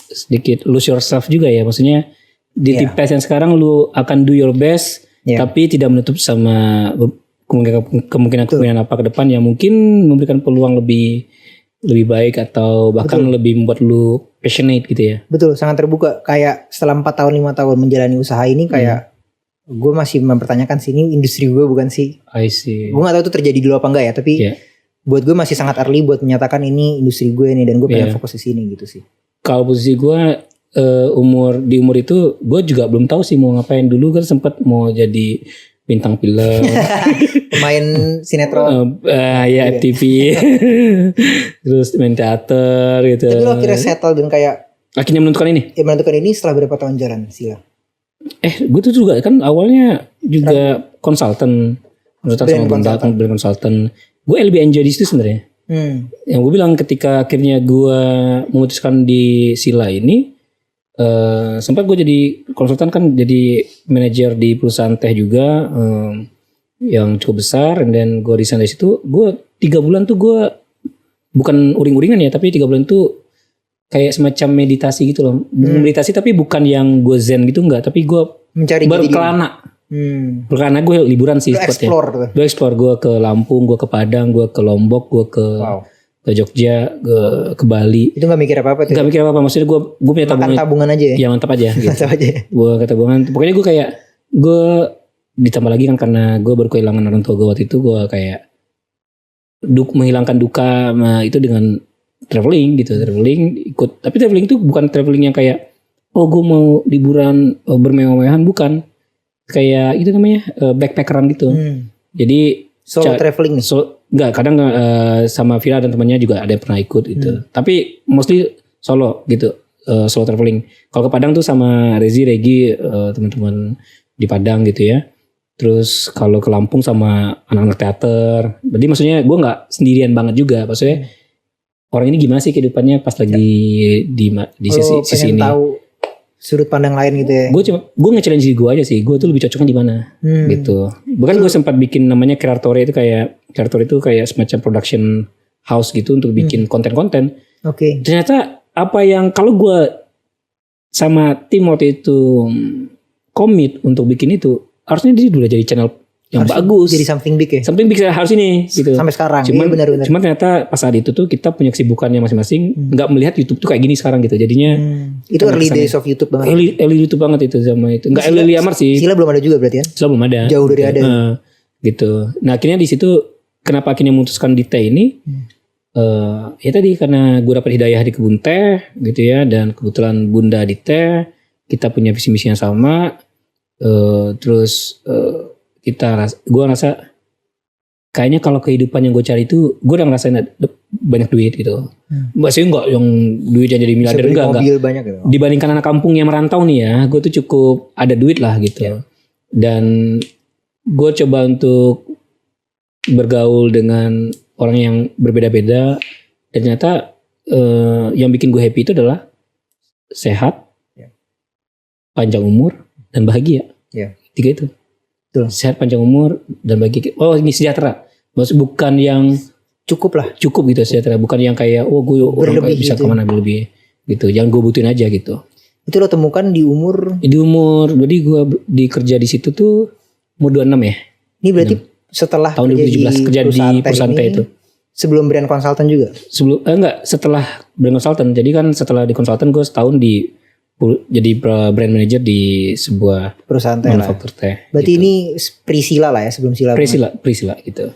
sedikit lose yourself juga ya, maksudnya di pace yang sekarang lu akan do your best, tapi tidak menutup sama kemungkinan apa ke depan yang mungkin memberikan peluang lebih baik atau bahkan lebih membuat lu passionate gitu ya. Betul, sangat terbuka. Kayak setelah 4 tahun 5 tahun menjalani usaha ini, kayak gue masih mempertanyakan sih, ini industri gue bukan sih. I see. Gue gak tahu itu terjadi dulu apa enggak ya, tapi buat gue masih sangat early buat menyatakan ini industri gue nih, dan gue pengen fokus di sini gitu sih. Kalau posisi gue di umur itu gue juga belum tahu sih mau ngapain. Dulu kan sempat mau jadi bintang film, pemain sinetron, ya FTV, terus main teater gitu. Tapi lo akhirnya settle dan kayak akhirnya menentukan ini. Ya menentukan ini setelah berapa tahun jalan sih? Gue tuh juga kan awalnya juga konsultan, brand konsultan. Gue lebih enjoy di situ sebenarnya. Yang gue bilang ketika akhirnya gue memutuskan di Sila ini. Sempat gue jadi konsultan kan, jadi manajer di perusahaan teh juga yang cukup besar, dan gue resign dari situ. Gue 3 bulan tuh gue bukan uring-uringan ya, tapi 3 bulan tuh kayak semacam meditasi gitu loh. Meditasi tapi bukan yang gue zen gitu enggak, tapi gue mencari berkelana. Berkelana gue liburan sih spotnya. Gue explore, gue ke Lampung, gue ke Padang, gue ke Lombok, gue ke Jogja, ke Bali. Itu gak mikir apa-apa tuh? Gak mikir apa-apa, maksudnya gue punya tabungan aja ya? Ya mantap aja gitu. Mantap aja. Gue ke tabungan, pokoknya gue kayak, gue ditambah lagi kan karena gue baru kehilangan orang tua gue waktu itu, gue kayak menghilangkan duka itu dengan traveling gitu. Traveling ikut, tapi traveling itu bukan traveling yang kayak, oh gue mau liburan bermewah-mewahan, bukan. Kayak itu namanya backpackeran gitu. Jadi solo traveling nih? Enggak, kadang sama Vira dan temannya juga ada yang pernah ikut gitu. Tapi mostly solo gitu, solo traveling. Kalau ke Padang tuh sama Regi, teman-teman di Padang gitu ya. Terus kalau ke Lampung sama anak-anak teater. Berarti maksudnya gue nggak sendirian banget juga. Maksudnya orang ini gimana sih kehidupannya pas lagi di sisi ini. Tahu sudut pandang lain gitu ya. Gue nge-challenge diri gue aja sih. Gue tuh lebih cocoknya di mana gitu. Bahkan gue sempat bikin namanya Creatory itu kayak semacam production house gitu untuk bikin konten-konten. Oke. Ternyata apa yang kalau gue sama tim waktu itu komit untuk bikin itu, harusnya dia udah jadi channel yang bagus. Jadi something big ya. Something big harus ini gitu. Sampai sekarang. Cuman, iya benar-benar. Cuman ternyata pas saat itu tuh kita punya kesibukannya masing-masing, nggak melihat YouTube tuh kayak gini sekarang gitu. Jadinya itu early days of YouTube banget. Early YouTube banget itu sama itu. Nggak early amat sih. Sila belum ada juga berarti kan? Sila belum ada. Jauh dari ada. Gitu. Nah akhirnya di situ kenapa akhirnya memutuskan di teh ini? Ya tadi karena gue dapat hidayah di kebun teh gitu ya, dan kebetulan Bunda di teh, kita punya visi misi yang sama. Terus gue rasa kayaknya kalau kehidupan yang gue cari itu, gue udah ngerasain banyak duit gitu. Maksudnya enggak yang duit yang jadi miliarder, enggak. Banyak gitu. Dibandingkan anak kampung yang merantau nih ya, gue tuh cukup ada duit lah gitu. Dan gue coba untuk bergaul dengan orang yang berbeda-beda, dan ternyata yang bikin gue happy itu adalah sehat, panjang umur, dan bahagia. Tiga itu. Betul. Sehat, panjang umur, dan bahagia. Oh ini sejahtera. Maksudnya bukan yang cukup gitu sejahtera. Bukan yang kayak gue orang bisa gitu. Kemana lebih gitu. Yang gue butuhin aja gitu. Itu lo temukan di umur? Jadi gue dikerja di situ tuh umur 26 ya. Ini berarti setelah tahun 2017 kerja di perusahaan teh itu. Sebelum brand consultant juga? Setelah brand consultant. Jadi kan setelah di consultant gue setahun jadi brand manager di sebuah perusahaan teh manufaktur teh. Berarti gitu. ini pre-Sila lah ya, sebelum Sila. Pre-Sila gitu.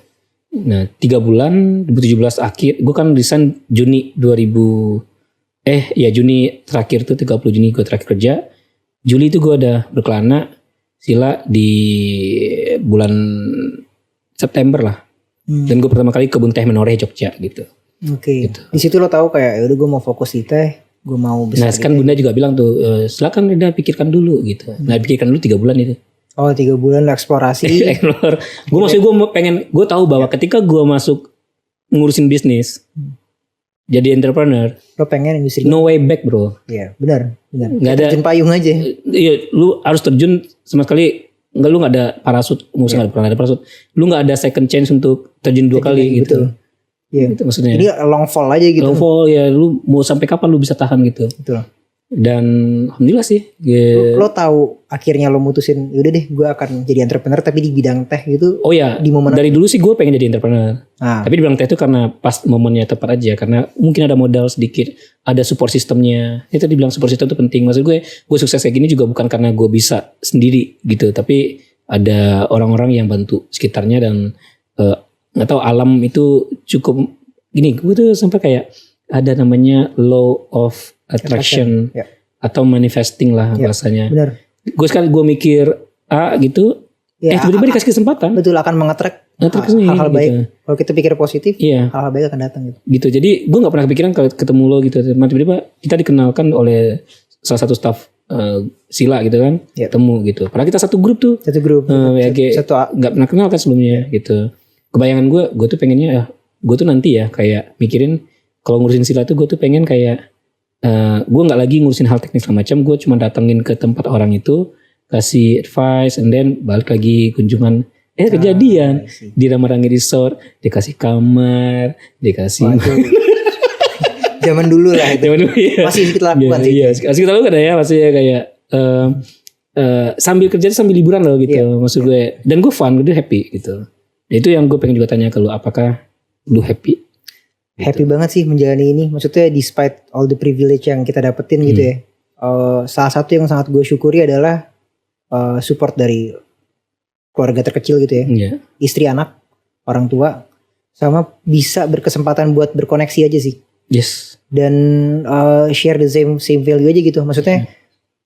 Nah 3 bulan 2017 akhir, gue kan resign Juni Juni terakhir tuh 30 Juni gue terakhir kerja. Juli itu gue udah berkelana Sila di bulan September lah. Dan gue pertama kali kebun teh Menoreh Jogja gitu. Oke. Gitu. Di situ lo tahu kayak udah gue mau fokus di teh. Gue mau besar. Nah kan Bunda juga bilang tuh silakan Reda pikirkan dulu gitu. Nah pikirkan dulu 3 bulan itu. Oh 3 bulan eksplorasi. Explore. Gue tahu bahwa ketika gue masuk ngurusin bisnis, jadi entrepreneur, lo pengen industri. No way back bro. Iya benar. Nggak ada terjun payung aja. Iya lu harus terjun sama sekali. Lu nggak ada parasut, nggak pernah ada parasut. Lu nggak ada second chance untuk terjun 2 kali gitu. Iya. Gitu maksudnya. Ini long fall aja gitu. Long fall ya, lu mau sampai kapan lu bisa tahan gitu. Betul. Dan alhamdulillah sih. Lo tahu akhirnya lo mutusin, yaudah deh gue akan jadi entrepreneur tapi di bidang teh gitu. Oh ya, di momen dari dulu sih gue pengen jadi entrepreneur. Tapi di bidang teh itu karena pas momennya tepat aja. Karena mungkin ada modal sedikit, ada support sistemnya. Itu dibilang support system itu penting. Maksud gue sukses kayak gini juga bukan karena gue bisa sendiri gitu. Tapi ada orang-orang yang bantu sekitarnya, dan nggak tahu alam itu cukup gini. Gue tuh sampai kayak ada namanya law of attraction atau manifesting lah bahasanya. Benar. Gue mikir A gitu, tiba-tiba dikasih kesempatan. Betul, akan mengattract hal-hal baik. Gitu. Kalau kita pikir positif, hal-hal baik akan datang gitu. Gitu. Jadi gue nggak pernah kepikiran kalau ketemu lo gitu. Tiba-tiba kita dikenalkan oleh salah satu staff Sila gitu kan, ketemu gitu. Padahal kita satu grup tuh. Satu grup. Nggak pernah kenal kan sebelumnya gitu. Kebayangan gue tuh pengennya gue tuh nanti ya kayak mikirin kalau ngurusin Sila tuh gue tuh pengen kayak gue nggak lagi ngurusin hal teknis segala macam. Gue cuma datengin ke tempat orang itu, kasih advice, and then balik lagi kunjungan. Kejadian di Ramarangi Resort dikasih kamar, dikasih Zaman dulu lah itu. Zaman dulu ya. Masih kita lakukan sih. Iya, masih kita lakukan ya, masih kayak sambil kerja sambil liburan loh gitu. Maksud gue, dan gue fun, gue happy gitu. Itu yang gue pengen juga tanya ke lu, apakah lu happy? Happy banget sih menjalani ini. Maksudnya despite all the privilege yang kita dapetin gitu ya. Salah satu yang sangat gue syukuri adalah support dari keluarga terkecil gitu ya. Yeah. Istri, anak, orang tua, sama bisa berkesempatan buat berkoneksi aja sih. Yes. Dan share the same value aja gitu. Maksudnya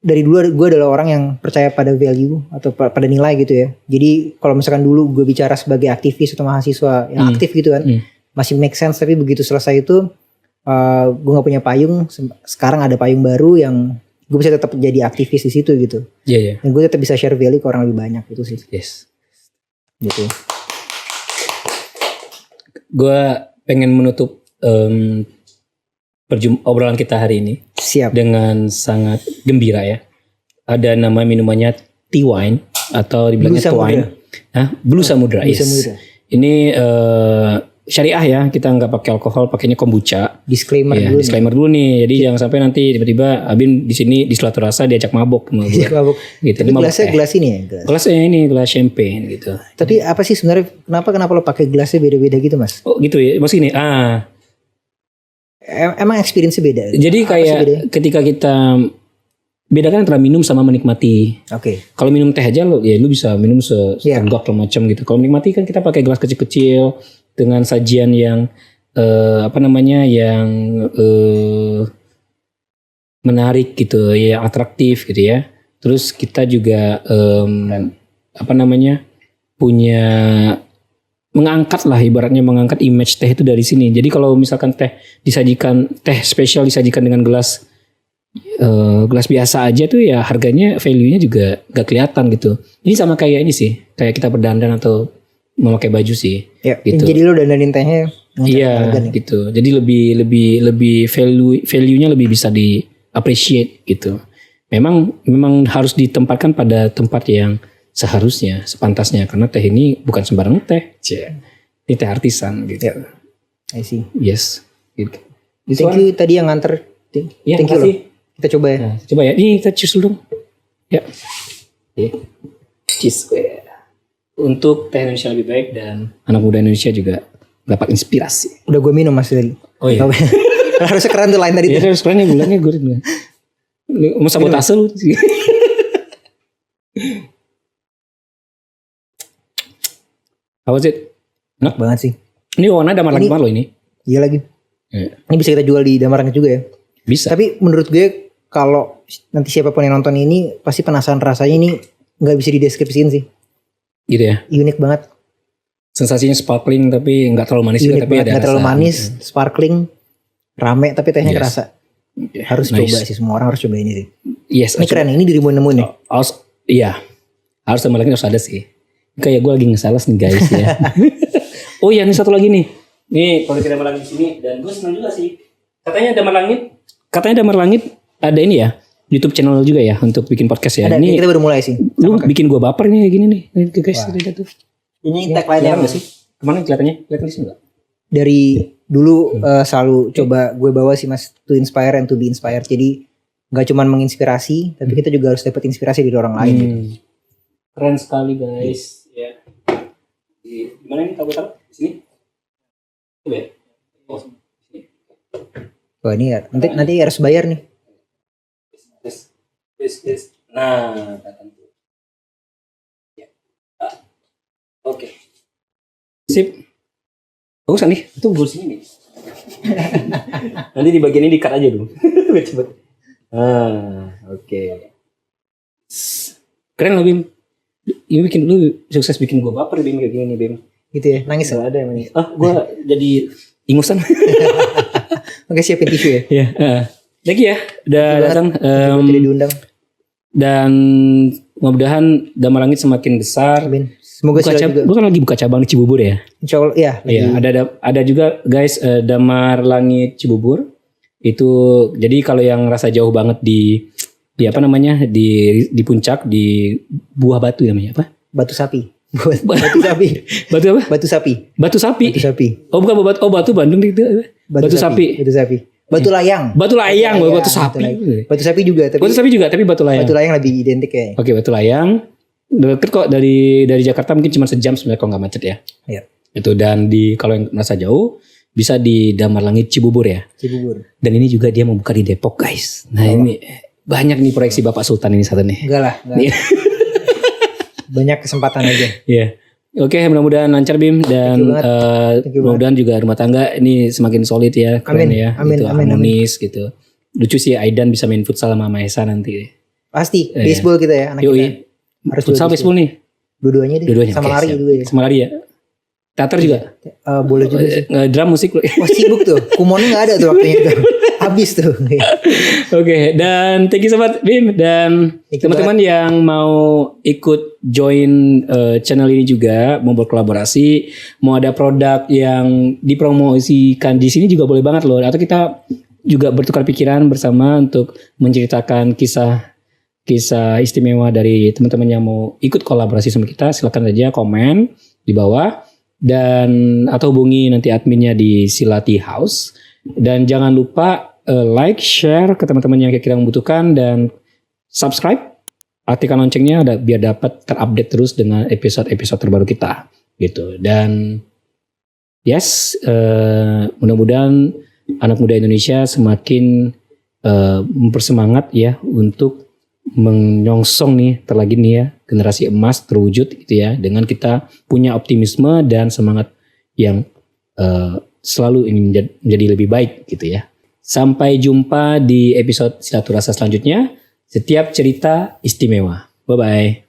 dari dulu gue adalah orang yang percaya pada value atau pada nilai gitu ya. Jadi kalau misalkan dulu gue bicara sebagai aktivis atau mahasiswa yang aktif gitu kan, masih make sense. Tapi begitu selesai itu gue gak punya payung. Sekarang ada payung baru yang gue bisa tetap jadi aktivis di situ gitu. Iya. Dan gue tetap bisa share value ke orang lebih banyak gitu sih. Yes. Gitu. Gue pengen menutup obrolan kita hari ini. Siap. Dengan sangat gembira ya. Ada nama minumannya tea wine atau dibilangnya tea wine. Blue Samudra. Yes. Ini syariah ya, kita nggak pakai alkohol, pakainya kombucha. Disclaimer ya, dulu. Disclaimer dulu nih. Jadi jangan sampai nanti tiba-tiba Abin di sini di Selatu Rasa diajak mabok sama gue. Mabok. Gitu. Tapi gelas ini ya, Gelasnya ini gelas champagne gitu. Tapi apa sih sebenarnya kenapa lo pakai gelasnya beda-beda gitu, Mas? Oh, gitu ya. Maksud ini emang experience-nya beda. Jadi kayak ketika kita bedakan antara minum sama menikmati. Oke. Kalau minum teh aja lo bisa minum setegak macam gitu. Kalau menikmati kan kita pakai gelas kecil-kecil dengan sajian yang yang menarik gitu, yang atraktif gitu ya. Terus kita juga punya mengangkat lah, ibaratnya mengangkat image teh itu dari sini. Jadi kalau misalkan teh spesial disajikan dengan gelas biasa aja tuh ya harganya, value-nya juga gak kelihatan gitu. Ini sama kayak ini sih, kayak kita berdandan atau memakai baju sih. Ya, gitu. Jadi lo dandanin tehnya. Iya gitu. Jadi lebih value-nya lebih bisa di appreciate gitu. Memang harus ditempatkan pada tempat yang seharusnya, sepantasnya, karena teh ini bukan sembarang teh. Ini teh artisan gitu. I see. Yes. Gitu. Thank you tadi yang nganter. Thank you loh. Kita coba ya. Coba ya. Ini kita cheers dulu dong. Ya. Cheers. Untuk teh Indonesia lebih baik dan anak muda Indonesia juga dapat inspirasi. Udah gue minum Mas tadi. Oh iya. Harusnya keren tuh lain tadi. Iya harus keren ya, bulannya gue bilang. Mau sabotase lu. How was it? Enak banget sih. Ini warna Damar Langit loh ini. Iya lagi. Ini bisa kita jual di Damar Langit juga ya. Bisa. Tapi menurut gue kalau nanti siapapun yang nonton ini pasti penasaran rasanya, ini nggak bisa dideskripsiin sih. Gitu ya. Unik banget. Sensasinya sparkling tapi nggak terlalu manis juga, tapi ada nggak terlalu manis, sparkling, rame tapi tehnya kerasa. Harus coba sih, semua orang harus coba ini sih. Yes. Ini keren, ini dirimu nemuin nih. Iya. Harus sama lagi harus ada sih. Kayak gue lagi nge-sales nih guys ya. Oh iya, ini satu lagi nih. Nih kalau kita Damar Langit di sini, dan gue senang juga sih. Katanya Damar Langit ada ini ya, YouTube channel juga ya untuk bikin podcast ya. Ada, ini kita baru mulai sih. Lu bikin gue baper nih gini nih guys. Tuh. Ini tagline nggak sih? Kemana kelihatannya? Kelihatan di sini nggak? Dari dulu selalu coba gue bawa sih Mas, to inspire and to be inspired. Jadi nggak cuma menginspirasi, tapi kita juga harus dapat inspirasi dari orang lain. Gitu. Keren sekali guys. Ya. Di mana ini taruh? Di sini. Coba ya. Oh, sini. Wah ini ya, nanti harus bayar nih. Yes. Nah, tentu. Ya. Oke. Sip. Bagus kan nih? Itu gue sini nih. Nanti di bagian ini di-cut aja dulu. Cepet. Oke. Keren loh Bim. Ini bikin lu sukses bikin gue baper Bim kayak gini nih Bim. Gitu ya, nangis gak ada yang nangis. Gue jadi ingusan. Oke, siapin tisu ya. Iya. Lagi ya, udah datang. Tidak diundang. Dan mudah-mudahan Damar Langit semakin besar. Amin. Semoga juga. Gue kan lagi buka cabang di Cibubur ya. Insya Allah ya. Iya. Ada juga guys Damar Langit Cibubur. Itu jadi kalau yang rasa jauh banget di apa namanya di puncak di Buah Batu namanya apa? Batu Sapi. Batu Sapi. Batu apa? Batu Sapi. Batu Sapi. Batu Sapi. Oh bukan Batu Bandung gitu. Batu Sapi. Batu Sapi. Batu layang. Batu sapi. Batu sapi juga tapi batu layang. Batu layang lebih identik ya. Oke, batu layang. Deket kok dari Jakarta, mungkin cuma sejam sebenarnya kalau nggak macet ya. Iya. Itu, dan kalau yang merasa jauh bisa di Damar Langit Cibubur ya. Cibubur. Dan ini juga dia membuka di Depok, guys. Nah, ini banyak nih proyeksi Bapak Sultan ini satu nih. Enggak lah. Banyak kesempatan aja. Iya. Oke, mudah-mudahan lancar Bim, dan mudah-mudahan juga rumah tangga ini semakin solid ya, keren ya, gitu, harmonis gitu. Lucu sih Aidan bisa main futsal sama Mahesa nanti. Pasti, baseball kita ya anak kita. Harus futsal baseball nih. Dua-duanya sama lari juga ya. Sama lari ya. Teater juga? Boleh juga sih. Drum, musik. Wah, sibuk tuh. Kumonnya gak ada tuh waktunya tuh. Habis tuh. Oke, dan thank you so much Bim, dan teman-teman yang mau ikut join channel ini juga, mau berkolaborasi, mau ada produk yang dipromosikan di sini juga boleh banget loh. Atau kita juga bertukar pikiran bersama untuk menceritakan kisah istimewa dari teman-teman yang mau ikut kolaborasi sama kita. Silakan saja komen di bawah, dan atau hubungi nanti adminnya di Silati House. Dan jangan lupa like, share ke teman-teman yang kira-kira membutuhkan, dan subscribe, aktifkan loncengnya biar dapat terupdate terus dengan episode-episode terbaru kita gitu. Dan mudah-mudahan anak muda Indonesia semakin mempersemangat ya untuk menyongsong nih terlagi nih ya generasi emas terwujud gitu ya, dengan kita punya optimisme dan semangat yang selalu ingin menjadi lebih baik gitu ya. Sampai jumpa di episode Silaturasa selanjutnya. Setiap cerita istimewa. Bye bye.